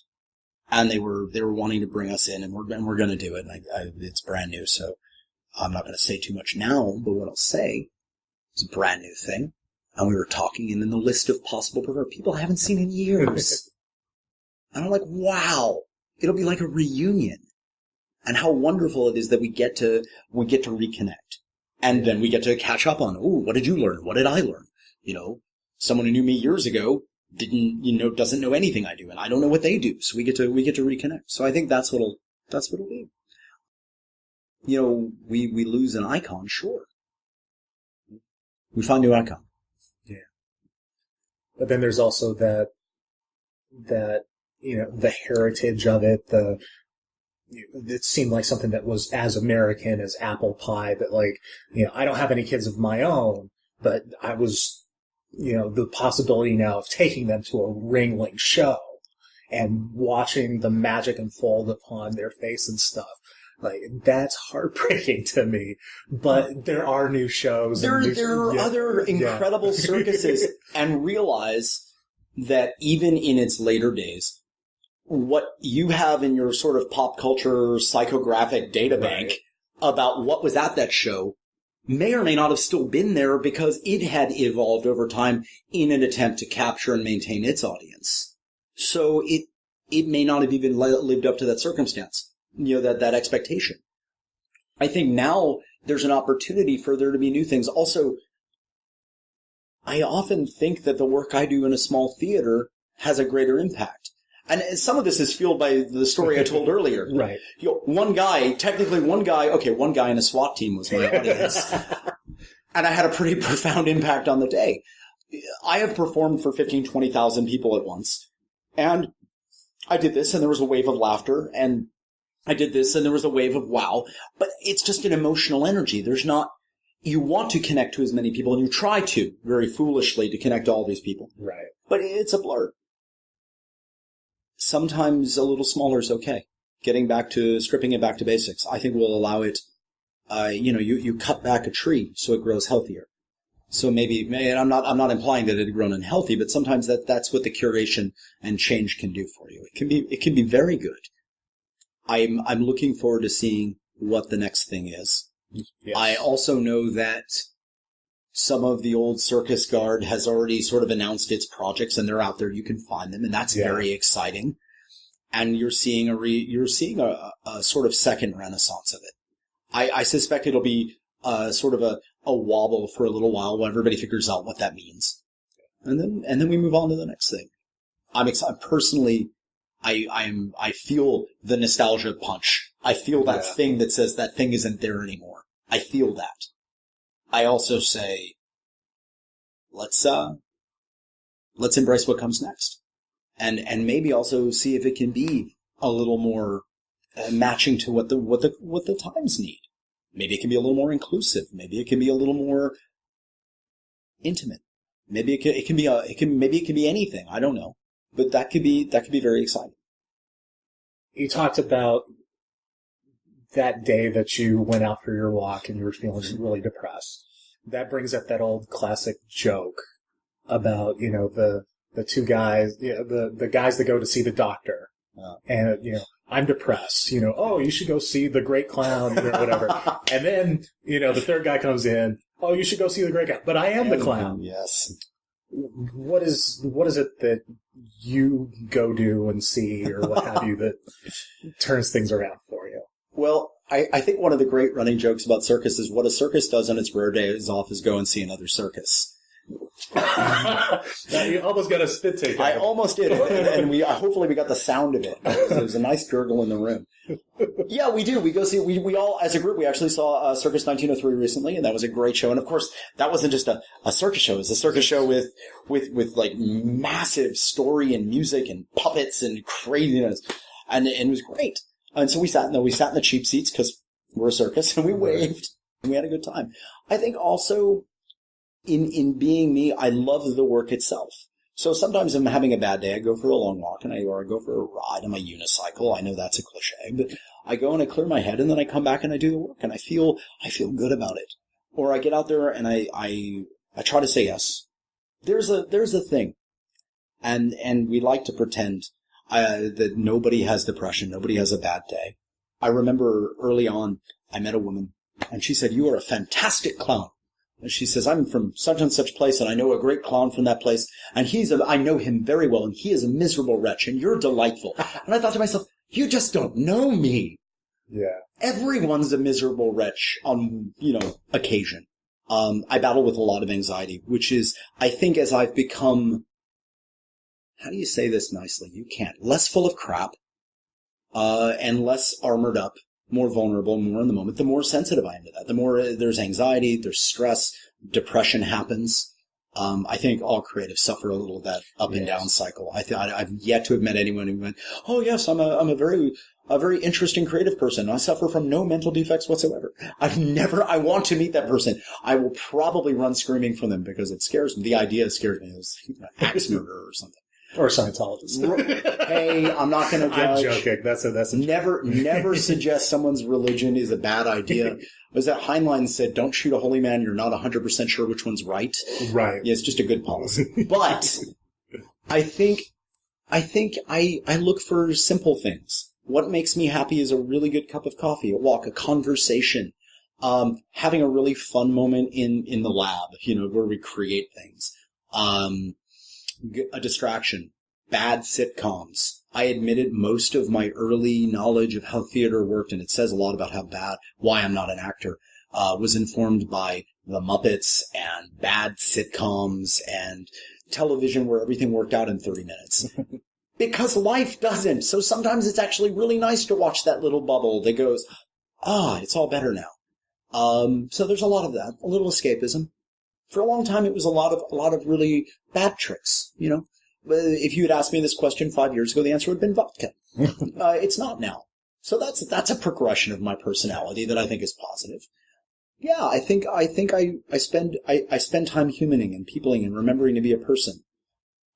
And they were wanting to bring us in, and we're going to do it. And it's brand new, so I'm not going to say too much now, but what I'll say is a brand new thing. And we were talking, and in the list of possible people I haven't seen in years. And I'm like, wow, it'll be like a reunion. And how wonderful it is that we get to reconnect. And then we get to catch up on, what did you learn? What did I learn? Someone who knew me years ago doesn't know anything I do, and I don't know what they do. So we get to reconnect. So I think that's what'll be. We lose an icon, sure. We find a new icon. Yeah. But then there's also that the heritage of it, it seemed like something that was as American as apple pie, that I don't have any kids of my own, but I was, the possibility now of taking them to a Ringling show and watching the magic unfold upon their face and stuff. That's heartbreaking to me, but there are new shows. There are other incredible circuses, and realize that even in its later days, what you have in your sort of pop culture psychographic data bank about what was at that show may or may not have still been there because it had evolved over time in an attempt to capture and maintain its audience. So it may not have even lived up to that circumstance, that expectation. I think now there's an opportunity for there to be new things. Also, I often think that the work I do in a small theater has a greater impact. And some of this is fueled by the story I told earlier. Right. One guy in a SWAT team was my audience. And I had a pretty profound impact on the day. I have performed for 15, 20,000 people at once. And I did this and there was a wave of laughter, and I did this and there was a wave of wow. But it's just an emotional energy. There's not, you want to connect to as many people, and you try to, very foolishly, to connect to all these people. Right. But it's a blur. Sometimes a little smaller is okay. Stripping it back to basics, I think will allow it, you cut back a tree so it grows healthier. So maybe, and I'm not implying that it had grown unhealthy, but sometimes that's what the curation and change can do for you. It can be very good. I'm looking forward to seeing what the next thing is. Yes. I also know that some of the old Circus guard has already sort of announced its projects, and they're out there. You can find them, and that's very exciting. And you're seeing a sort of second renaissance of it. I suspect it'll be sort of a wobble for a little while everybody figures out what that means, and then we move on to the next thing. I'm excited personally. I feel the nostalgia punch. I feel that thing that says that thing isn't there anymore. I feel that. I also say, let's embrace what comes next, and maybe also see if it can be a little more matching to what the times need. Maybe it can be a little more inclusive. Maybe it can be a little more intimate. Maybe it can be anything. I don't know, but that could be very exciting. You talked about that day that you went out for your walk and you were feeling really depressed. That brings up that old classic joke about, the two guys, the guys that go to see the doctor. And, I'm depressed, oh, you should go see the great clown, whatever. And then, the third guy comes in, oh, you should go see the great guy. But I am the clown. Yes. What is it that you go do and see or what have you that turns things around for you? Well, I think one of the great running jokes about circus is what a circus does on its rare days off is go and see another circus. You almost got a spit take. I almost did, and hopefully we got the sound of it. There's a nice gurgle in the room. Yeah, we do. We go see. We all, as a group, we actually saw Circus 1903 recently, and that was a great show. And of course, that wasn't just a circus show. It was a circus show with like massive story and music and puppets and craziness, and it was great. And so we sat in the cheap seats because we're a circus, and we waved, and we had a good time. I think also, in being me, I love the work itself. So sometimes I'm having a bad day, I go for a long walk, or I go for a ride on my unicycle. I know that's a cliche, but I go and I clear my head, and then I come back and I do the work, and I feel good about it. Or I get out there and I try to say yes. There's a thing, and we like to pretend that nobody has depression, nobody has a bad day. I remember early on, I met a woman, and she said, "You are a fantastic clown." And she says, "I'm from such and such place, and I know a great clown from that place, and I know him very well, and he is a miserable wretch, and you're delightful." And I thought to myself, you just don't know me. Yeah. Everyone's a miserable wretch on, occasion. I battle with a lot of anxiety, which is, I think, as I've become, how do you say this nicely? You can't. Less full of crap, and less armored up. More vulnerable, more in the moment, the more sensitive I am to that. The more there's anxiety, there's stress, depression happens. I think all creatives suffer a little of that up and down cycle. I've yet to have met anyone who went, "Oh yes, I'm a very interesting creative person. I suffer from no mental defects whatsoever." I want to meet that person. I will probably run screaming from them because it scares me. The idea scares me. It was axe murderer or something. Or Scientologist. Hey, I'm not going to judge. I'm joking. That's a never suggest someone's religion is a bad idea. Was that Heinlein said, "Don't shoot a holy man. You're not 100% sure which one's right." Right. Yeah, it's just a good policy. But I think I look for simple things. What makes me happy is a really good cup of coffee, a walk, a conversation, having a really fun moment in the lab, where we create things. A distraction, bad sitcoms. I admitted most of my early knowledge of how theater worked, and it says a lot about why I'm not an actor, was informed by the Muppets and bad sitcoms and television where everything worked out in 30 minutes. Because life doesn't. So sometimes it's actually really nice to watch that little bubble that goes, it's all better now. So there's a lot of that, a little escapism. For a long time, it was a lot of really bad tricks, you know. If you had asked me this question 5 years ago, the answer would have been vodka. It's not now. So that's a progression of my personality that I think is positive. Yeah, I think I spend time humaning and peopling and remembering to be a person.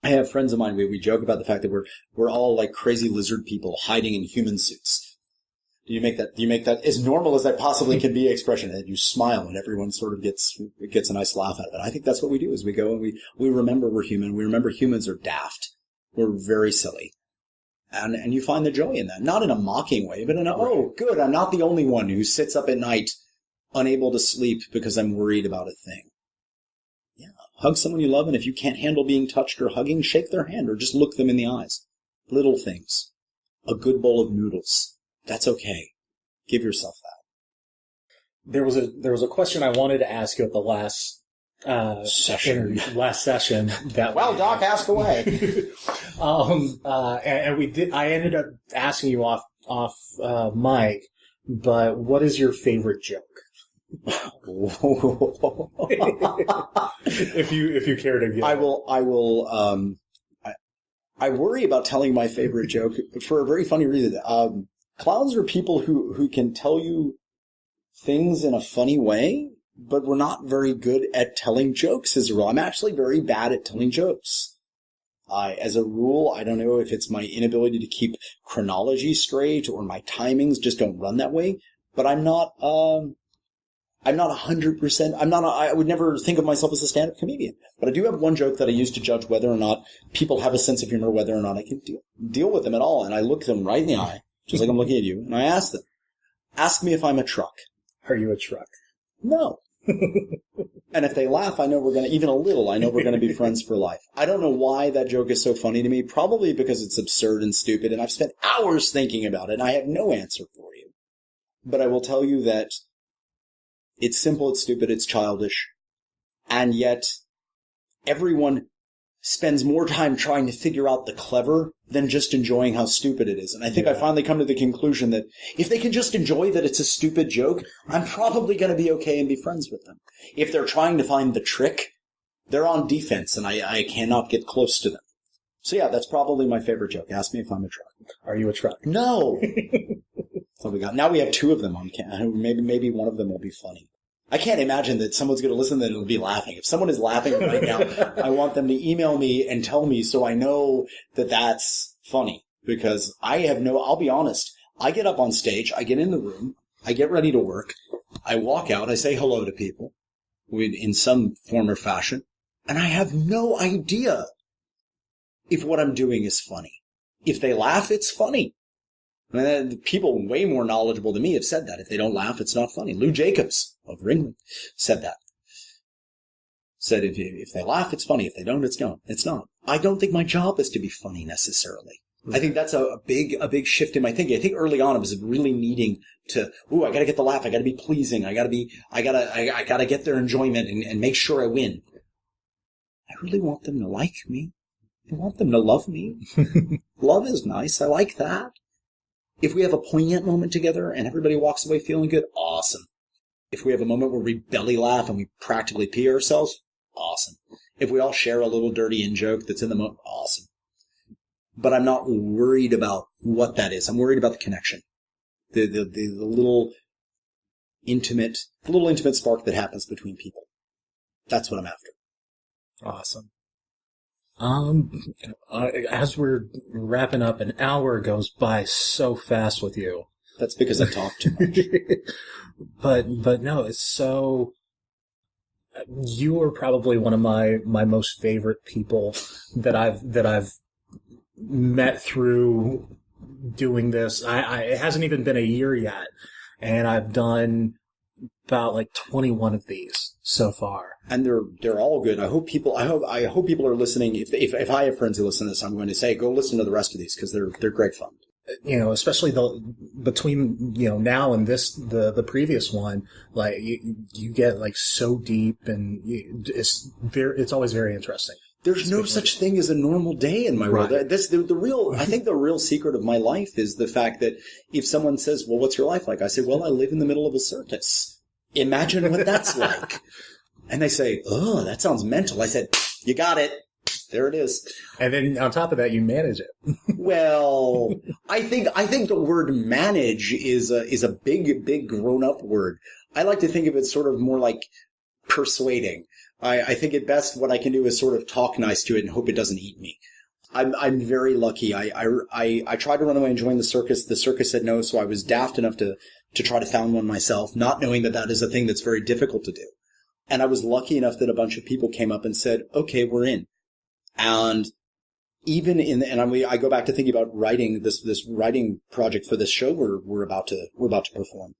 I have friends of mine, we joke about the fact that we're all like crazy lizard people hiding in human suits. Do you make that as normal as that possibly can be expression, and you smile and everyone sort of gets a nice laugh out of it. I think that's what we do, is we go and we remember we're human. We remember humans are daft. We're very silly. And you find the joy in that. Not in a mocking way, but in a, oh, good, I'm not the only one who sits up at night unable to sleep because I'm worried about a thing. Yeah. Hug someone you love, and if you can't handle being touched or hugging, shake their hand or just look them in the eyes. Little things. A good bowl of noodles. That's okay. Give yourself that. There was a question I wanted to ask you at the last session. Well, Doc, ask away. And we did. I ended up asking you off mic, but what is your favorite joke? if you care to give. I will. I worry about telling my favorite joke for a very funny reason. Clowns are people who can tell you things in a funny way, but we're not very good at telling jokes as a rule. I'm actually very bad at telling jokes. As a rule, I don't know if it's my inability to keep chronology straight or my timings just don't run that way, but I'm not 100%, I would never think of myself as a stand-up comedian. But I do have one joke that I use to judge whether or not people have a sense of humor, whether or not I can deal with them at all. And I look them right in the eye, just like I'm looking at you, and I ask them, ask me if I'm a truck. Are you a truck? No. And if they laugh, I know we're going to be friends for life. I don't know why that joke is so funny to me, probably because it's absurd and stupid, and I've spent hours thinking about it, and I have no answer for you. But I will tell you that it's simple, it's stupid, it's childish, and yet everyone spends more time trying to figure out the clever than just enjoying how stupid it is. And I think I finally come to the conclusion that if they can just enjoy that it's a stupid joke, I'm probably going to be okay and be friends with them. If they're trying to find the trick, they're on defense, and I cannot get close to them. So yeah, that's probably my favorite joke. Ask me if I'm a truck. Are you a truck? No! So now we have two of them on camera. Maybe one of them will be funny. I can't imagine that someone's going to listen and it'll be laughing. If someone is laughing right now, I want them to email me and tell me so I know that that's funny. Because I'll be honest, I get up on stage, I get in the room, I get ready to work, I walk out, I say hello to people in some form or fashion, and I have no idea if what I'm doing is funny. If they laugh, it's funny. I mean, people way more knowledgeable than me have said that. If they don't laugh, it's not funny. Lou Jacobs of Ringling said that. Said if they laugh, it's funny. If they don't, it's not. It's not. I don't think my job is to be funny necessarily. I think that's a big shift in my thinking. I think early on I was really needing to, I gotta get the laugh. I gotta be pleasing. I gotta get their enjoyment and make sure I win. I really want them to like me. I want them to love me. Love is nice. I like that. If we have a poignant moment together and everybody walks away feeling good, awesome. If we have a moment where we belly laugh and we practically pee ourselves, awesome. If we all share a little dirty in-joke that's in the moment, awesome. But I'm not worried about what that is. I'm worried about the connection. The little intimate spark that happens between people. That's what I'm after. Awesome. As we're wrapping up, an hour goes by so fast with you. That's because I talk too much. But no, it's so. You are probably one of my most favorite people that I've met through doing this. It hasn't even been a year yet, and I've done about like 21 of these so far, and they're all good. I hope people are listening. If I have friends who listen to this, I'm going to say go listen to the rest of these because they're great fun. Especially between now and the previous one, like you get like so deep, and it's always very interesting. There's no such thing as a normal day in my world. Right. That's I think the real secret of my life is the fact that if someone says, well, what's your life like? I say, well, I live in the middle of a circus. Imagine what that's like. And they say, oh, that sounds mental. I said, you got it. There it is. And then on top of that, you manage it. Well, I think the word manage is a big grown up word. I like to think of it sort of more like persuading. I think at best what I can do is sort of talk nice to it and hope it doesn't eat me. I'm very lucky. I tried to run away and join the circus. The circus said no, so I was daft enough to try to found one myself, not knowing that is a thing that's very difficult to do. And I was lucky enough that a bunch of people came up and said, okay, we're in. And even I go back to thinking about writing this writing project for this show we're about to perform.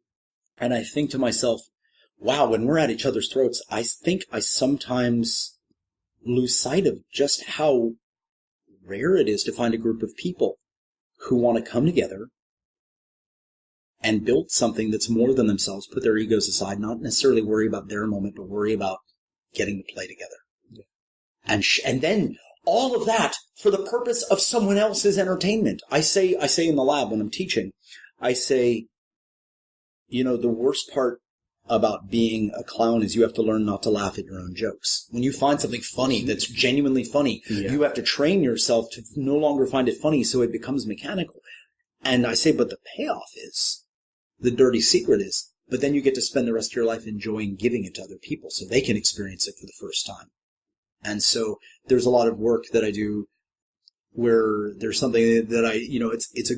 And I think to myself, wow, when we're at each other's throats, I think I sometimes lose sight of just how rare it is to find a group of people who want to come together and build something that's more than themselves, put their egos aside, not necessarily worry about their moment, but worry about getting to play together. Yeah. And then all of that for the purpose of someone else's entertainment. I say in the lab when I'm teaching, I say, the worst part about being a clown is you have to learn not to laugh at your own jokes. When you find something funny that's genuinely funny, you have to train yourself to no longer find it funny so it becomes mechanical. And I say, but the payoff is, the dirty secret is, but then you get to spend the rest of your life enjoying giving it to other people so they can experience it for the first time. And so there's a lot of work that I do where there's something that it's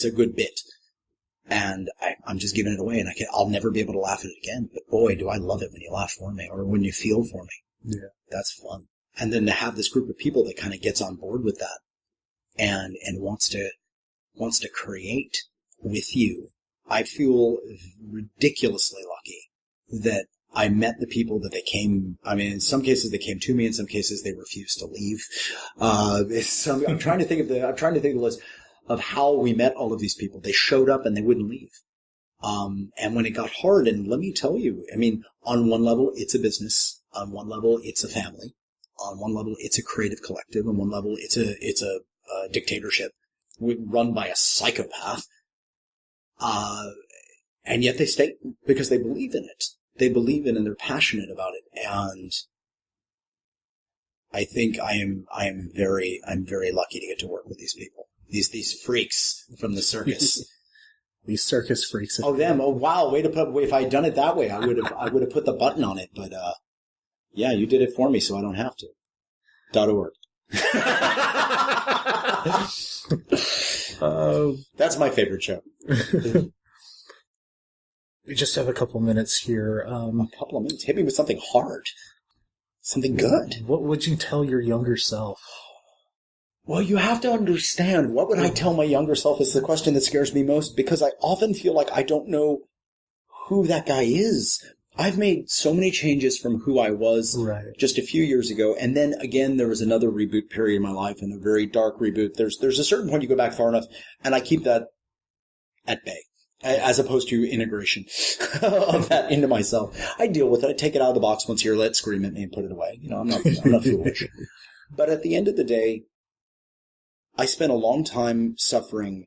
a good bit. And I'm just giving it away, and I'll never be able to laugh at it again. But boy, do I love it when you laugh for me or when you feel for me. Yeah. That's fun. And then to have this group of people that kind of gets on board with that and wants to create with you. I feel ridiculously lucky that I met the people that they came. I mean, in some cases they came to me. In some cases they refused to leave. I'm trying to think of the list of how we met all of these people. They showed up and they wouldn't leave. And when it got hard, and let me tell you, I mean, on one level it's a business. On one level it's a family. On one level it's a creative collective. On one level it's a dictatorship run by a psychopath. And yet they stay because they believe in it. They believe in it and they're passionate about it. And I think I'm very lucky to get to work with these people. These freaks from the circus. These circus freaks. Oh, them. Oh, wow. If I had done it that way, I would have put the button on it. But, yeah, you did it for me, so I don't have to. .org. That's my favorite show. We just have a couple minutes here. A couple of minutes. Hit me with something hard. Something good. What would you tell your younger self? Well, you have to understand, what would I tell my younger self is the question that scares me most, because I often feel like I don't know who that guy is. I've made so many changes from who I was just a few years ago, and then again there was another reboot period in my life, and a very dark reboot. There's a certain point you go back far enough, and I keep that at bay, as opposed to integration of that into myself. I deal with it. I take it out of the box once a year, let it scream at me, and put it away. I'm not foolish. But at the end of the day, I spent a long time suffering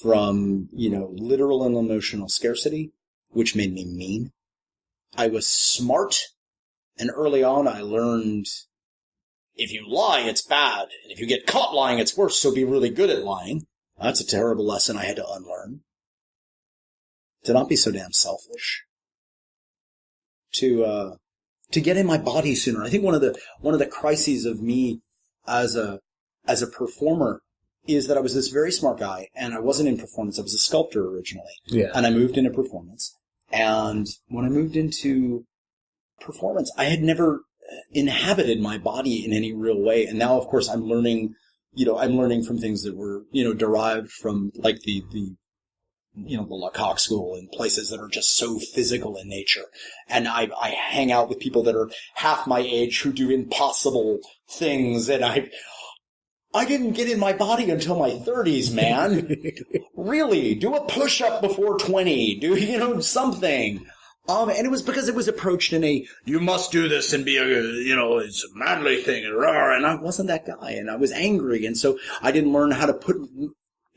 from, literal and emotional scarcity, which made me mean. I was smart, and early on I learned if you lie, it's bad, and if you get caught lying, it's worse, so be really good at lying. That's a terrible lesson I had to unlearn. To not be so damn selfish. To get in my body sooner. I think one of the crises of me as a performer is that I was this very smart guy, and I wasn't in performance. I was a sculptor originally. Yeah. And I moved into performance. And when I moved into performance, I had never inhabited my body in any real way. And now, of course, I'm learning from things that were, derived from like the Lecoq School and places that are just so physical in nature. And I hang out with people that are half my age who do impossible things. And I didn't get in my body until my 30s, man. Really, do a push-up before 20. Do, something. And it was because it was approached in you must do this and be it's a manly thing. And I wasn't that guy, and I was angry. And so I didn't learn how to put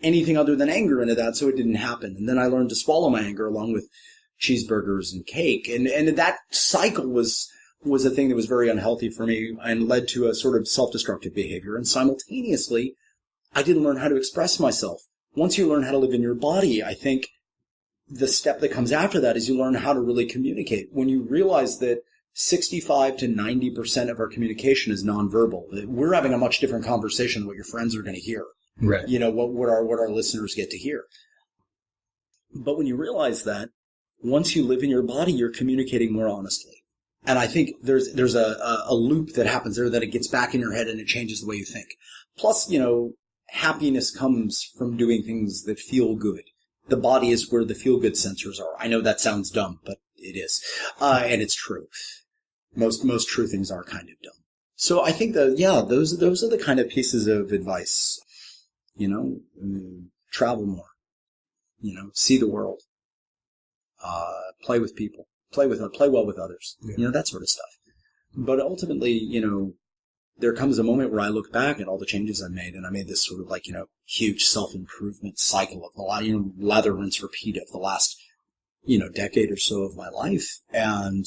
anything other than anger into that, so it didn't happen. And then I learned to swallow my anger along with cheeseburgers and cake. And that cycle was was a thing that was very unhealthy for me and led to a sort of self-destructive behavior. And simultaneously, I didn't learn how to express myself. Once you learn how to live in your body, I think the step that comes after that is you learn how to really communicate. When you realize that 65 to 90% of our communication is nonverbal, we're having a much different conversation than what your friends are going to hear. Right. You know, what our listeners get to hear. But when you realize that, once you live in your body, you're communicating more honestly. And I think there's a loop that happens there that it gets back in your head and it changes the way you think. Plus, you know, happiness comes from doing things that feel good. The body is where the feel-good sensors are. I know that sounds dumb, but it is. And it's true. Most true things are kind of dumb. So I think those are the kind of pieces of advice. You know, travel more. You know, see the world. Play with people. Play well with others. Yeah. You know, that sort of stuff. But ultimately, you know, there comes a moment where I look back at all the changes I made, and I made this sort of like, you know, huge self-improvement cycle of the lather, rinse, repeat of the last, you know, decade or so of my life. And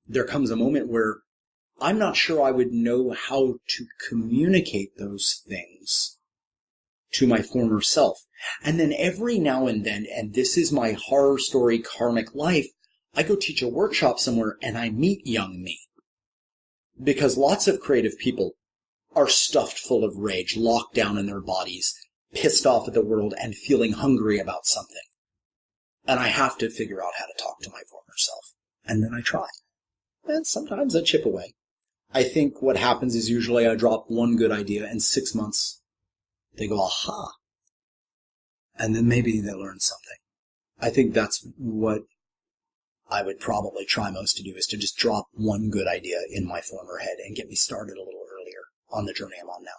there comes a moment where I'm not sure I would know how to communicate those things to my former self. And then every now and then, and this is my horror story karmic life, I go teach a workshop somewhere and I meet young me. Because lots of creative people are stuffed full of rage, locked down in their bodies, pissed off at the world, and feeling hungry about something. And I have to figure out how to talk to my former self. And then I try. And sometimes I chip away. I think what happens is usually I drop one good idea, and 6 months they go, aha. And then maybe they learn something. I think that's what I would probably try most to do, is to just drop one good idea in my former head and get me started a little earlier on the journey I'm on now.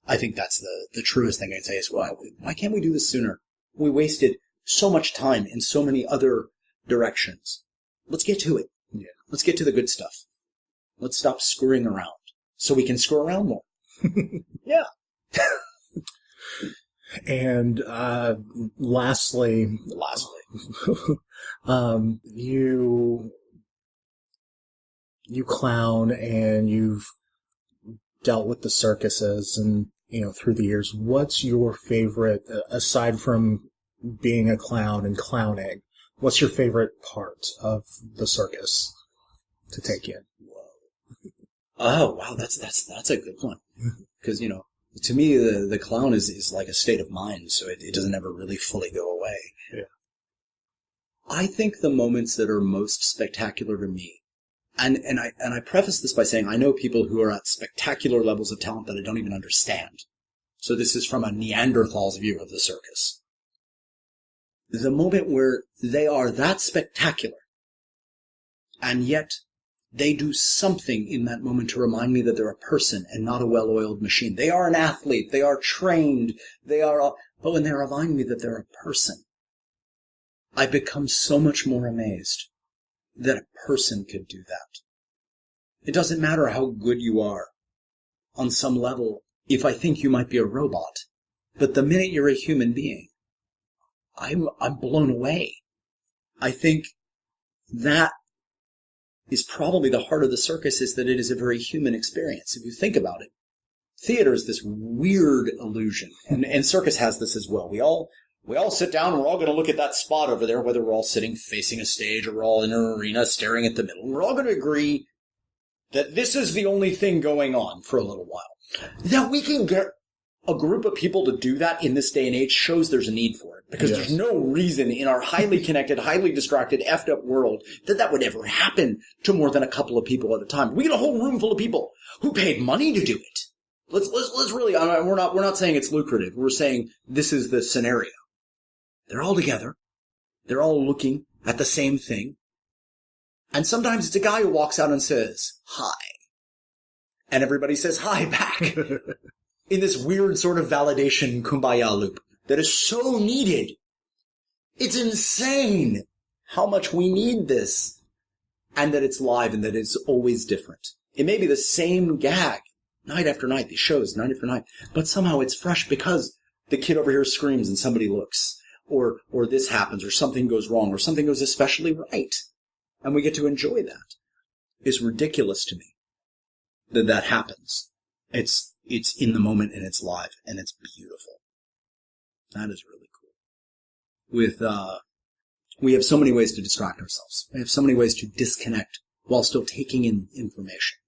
I think that's the truest thing I'd say is, well, why can't we do this sooner? We wasted so much time in so many other directions. Let's get to it. Yeah. Let's get to the good stuff. Let's stop screwing around so we can screw around more. Yeah. And lastly, you clown, and you've dealt with the circuses, and you know, through the years, what's your favorite, aside from being a clown and clowning, what's your favorite part of the circus to take in? Oh, wow, that's a good one. Because, you know, to me, the clown is like a state of mind, so it doesn't ever really fully go away. Yeah. I think the moments that are most spectacular to me, and I preface this by saying I know people who are at spectacular levels of talent that I don't even understand. So this is from a Neanderthal's view of the circus. The moment where they are that spectacular, and yet they do something in that moment to remind me that they're a person and not a well-oiled machine. They are an athlete. They are trained. But when they remind me that they're a person, I become so much more amazed that a person could do that. It doesn't matter how good you are. On some level, if I think you might be a robot, but the minute you're a human being, I'm blown away. I think that is probably the heart of the circus, is that it is a very human experience. If you think about it, theater is this weird illusion, and circus has this as well. We all sit down and we're all going to look at that spot over there, whether we're all sitting facing a stage or we're all in an arena staring at the middle. We're all going to agree that this is the only thing going on for a little while. That we can get a group of people to do that in this day and age shows there's a need for it. Because There's no reason in our highly connected, highly distracted, effed up world that would ever happen to more than a couple of people at a time. We get a whole room full of people who paid money to do it. Let's really, we're not saying it's lucrative. We're saying this is the scenario. They're all together. They're all looking at the same thing. And sometimes it's a guy who walks out and says, hi. And everybody says hi back. In this weird sort of validation kumbaya loop that is so needed. It's insane how much we need this. And that it's live and that it's always different. It may be the same gag night after night, these shows night after night, but somehow it's fresh because the kid over here screams and somebody looks. Or this happens, or something goes wrong, or something goes especially right. And we get to enjoy that. is ridiculous to me that happens. It's in the moment and it's live and it's beautiful. That is really cool. We have so many ways to distract ourselves. We have so many ways to disconnect while still taking in information,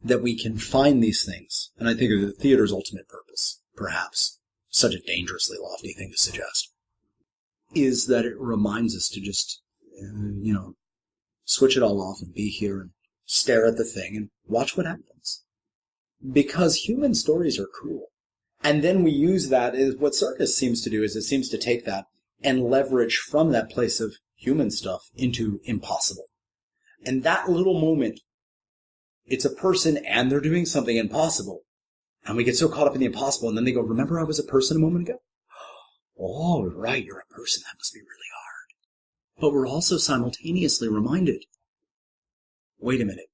that we can find these things. And I think of the theater's ultimate purpose, perhaps, such a dangerously lofty thing to suggest, is that it reminds us to just, switch it all off and be here and stare at the thing and watch what happens. Because human stories are cool. And then we use that, is what Circus seems to do, is it seems to take that and leverage from that place of human stuff into impossible. And that little moment, it's a person and they're doing something impossible. And we get so caught up in the impossible, and then they go, remember I was a person a moment ago? Oh, right, you're a person. That must be really hard. But we're also simultaneously reminded, wait a minute,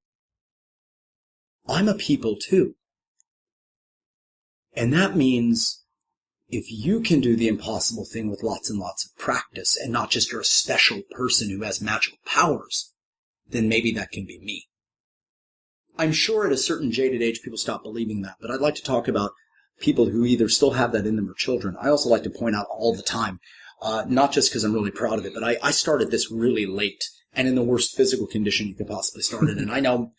I'm a people too. And that means if you can do the impossible thing with lots and lots of practice, and not just you're a special person who has magical powers, then maybe that can be me. I'm sure at a certain jaded age people stop believing that, but I'd like to talk about people who either still have that in them or children. I also like to point out all the time, not just because I'm really proud of it, but I started this really late and in the worst physical condition you could possibly start in. And I know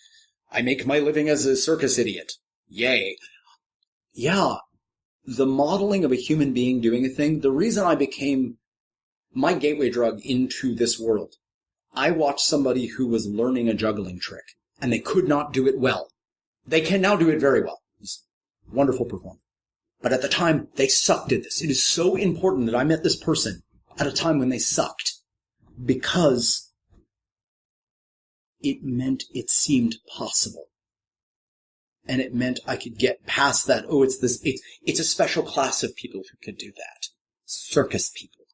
I make my living as a circus idiot. Yay. Yeah, the modeling of a human being doing a thing, the reason I became my gateway drug into this world, I watched somebody who was learning a juggling trick, and they could not do it well. They can now do it very well. It's a wonderful performer. But at the time, they sucked at this. It is so important that I met this person at a time when they sucked, because it meant it seemed possible. And it meant I could get past that. Oh, it's a special class of people who can do that. Circus people.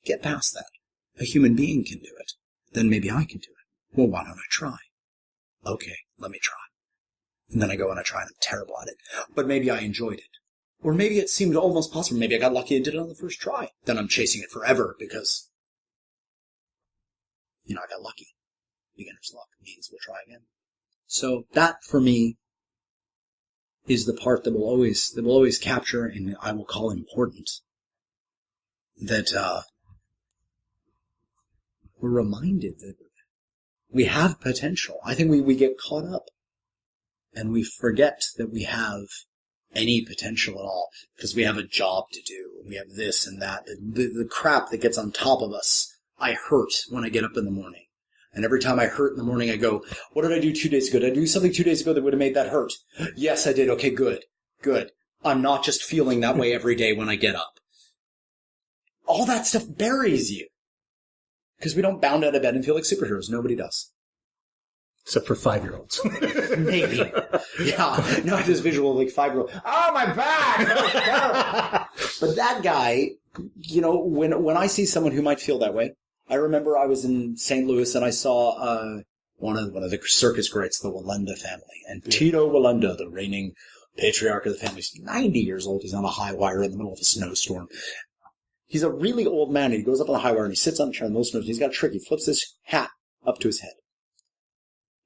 Get past that. A human being can do it. Then maybe I can do it. Well, why don't I try? Okay, let me try. And then I go and I try and I'm terrible at it. But maybe I enjoyed it. Or maybe it seemed almost possible. Maybe I got lucky and did it on the first try. Then I'm chasing it forever because, I got lucky. Beginner's luck means we'll try again. So that, for me, is the part that will always capture, and I will call important, that we're reminded that we have potential. I think we get caught up and we forget that we have any potential at all because we have a job to do. We have this and that. The crap that gets on top of us. I hurt when I get up in the morning. And every time I hurt in the morning, I go, what did I do 2 days ago? Did I do something 2 days ago that would have made that hurt? Yes, I did. Okay, good. I'm not just feeling that way every day when I get up. All that stuff buries you. Because we don't bound out of bed and feel like superheroes. Nobody does. Except for 5-year-olds. Maybe. Yeah. No, I have this visual of like 5-year-old. Oh, my back! But that guy, when I see someone who might feel that way, I remember I was in St. Louis and I saw one of the circus greats, the Wallenda family. And Tito Wallenda, the reigning patriarch of the family, is 90 years old. He's on a high wire in the middle of a snowstorm. He's a really old man, and he goes up on the high wire and he sits on the chair in the middle of the snowstorm. He's got a trick. He flips his hat up to his head.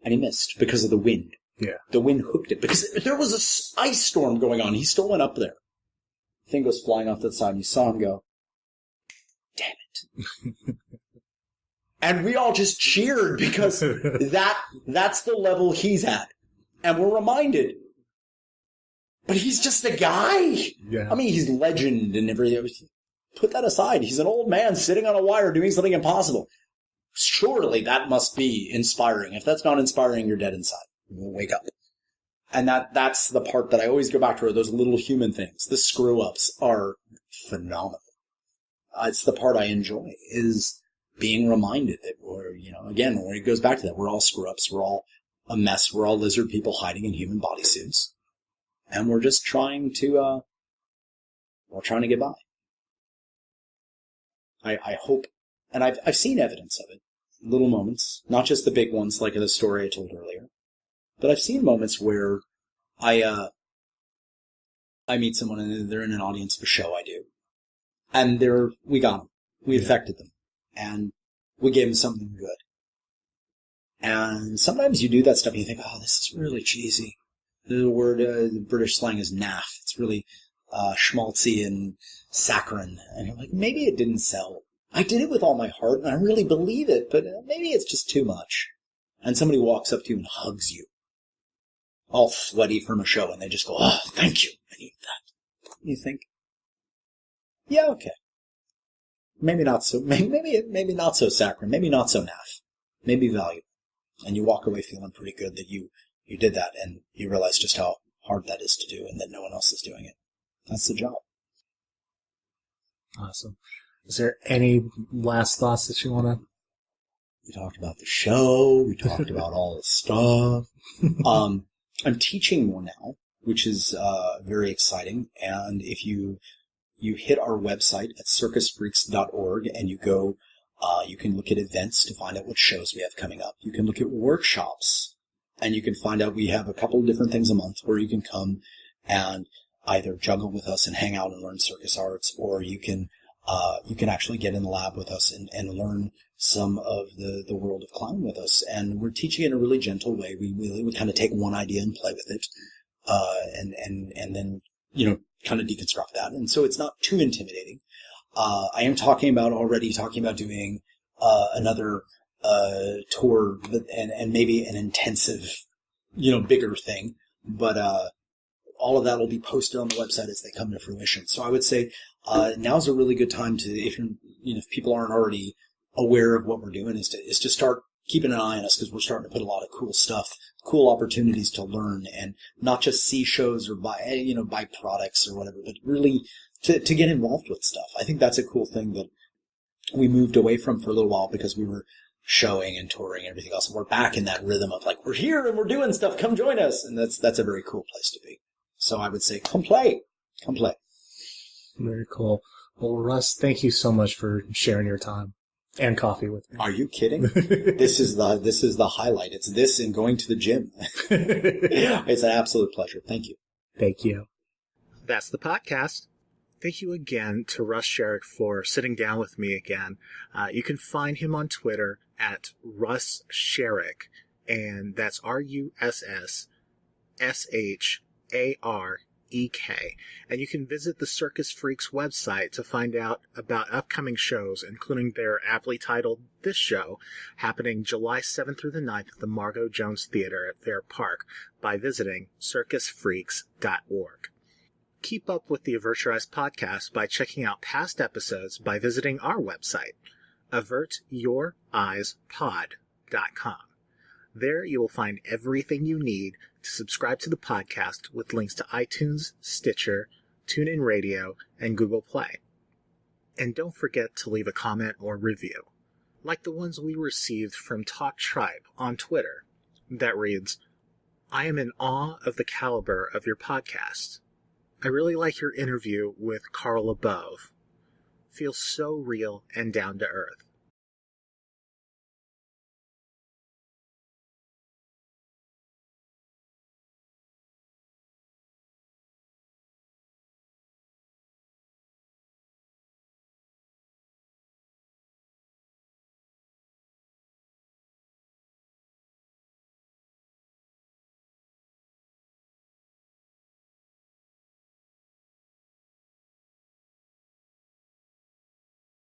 And he missed because of the wind. Yeah. The wind hooked it. Because there was an ice storm going on. He still went up there. The thing goes flying off to the side, and you saw him go, damn it. And we all just cheered because that's the level he's at. And we're reminded. But he's just a guy. Yeah. I mean, he's legend and everything. Put that aside. He's an old man sitting on a wire doing something impossible. Surely that must be inspiring. If that's not inspiring, you're dead inside. You'll wake up. And that's the part that I always go back to, are those little human things. The screw-ups are phenomenal. It's the part I enjoy, is being reminded that we're, again, when it goes back to that, we're all screw-ups. We're all a mess. We're all lizard people hiding in human bodysuits. And we're just trying to get by. I hope, and I've seen evidence of it. Little moments, not just the big ones like the story I told earlier, but I've seen moments where I meet someone and they're in an audience for a show I do, and we got them, we affected them, and we gave them something good, And sometimes you do that stuff and you think, oh, this is really cheesy. The word, the British slang is naff. It's really schmaltzy and saccharine. And you're like, maybe it didn't sell. I did it with all my heart and I really believe it, but maybe it's just too much. And somebody walks up to you and hugs you, all sweaty from a show, and they just go, oh, thank you. I need that. You think, yeah, okay. Maybe not so, maybe not so saccharine, maybe not so naff, maybe valuable. And you walk away feeling pretty good that you did that, and you realize just how hard that is to do and that no one else is doing it. That's the job. Awesome. Is there any last thoughts that you want to? We talked about the show. We talked about all the stuff. I'm teaching more now, which is very exciting. And if you hit our website at circusfreaks.org and you go, you can look at events to find out what shows we have coming up. You can look at workshops, and you can find out we have a couple of different things a month where you can come and either juggle with us and hang out and learn circus arts, or you can actually get in the lab with us and learn some of the world of clown with us. And we're teaching it in a really gentle way. We kind of take one idea and play with it, and then, kind of deconstruct that. And so it's not too intimidating. I am talking about doing another tour, and maybe an intensive, bigger thing. But all of that will be posted on the website as they come to fruition. So I would say now's a really good time to, if people aren't already aware of what we're doing, is to start keeping an eye on us, because we're starting to put a lot of cool stuff, cool opportunities to learn, and not just see shows or buy products or whatever, but really to get involved with stuff. I think that's a cool thing that we moved away from for a little while because we were showing and touring and everything else. And we're back in that rhythm of like, we're here and we're doing stuff. Come join us. And that's a very cool place to be. So I would say, come play. Come play. Very cool. Well, Russ, thank you so much for sharing your time and coffee with me. Are you kidding? This is the highlight. It's this and going to the gym. It's an absolute pleasure. Thank you. Thank you. That's the podcast. Thank you again to Russ Sharek for sitting down with me again. You can find him on Twitter at Russ Sharek, and that's RussSharek. And you can visit the Circus Freaks website to find out about upcoming shows, including their aptly titled This Show, happening July 7th through the 9th at the Margo Jones Theatre at Fair Park, by visiting circusfreaks.org. Keep up with the Avert Your Eyes podcast by checking out past episodes by visiting our website, avertyoureyespod.com. There you will find everything you need to subscribe to the podcast, with links to iTunes, Stitcher, TuneIn Radio, and Google Play. And don't forget to leave a comment or review, like the ones we received from Talk Tribe on Twitter, that reads, "I am in awe of the caliber of your podcast. I really like your interview with Carl above. Feels so real and down to earth.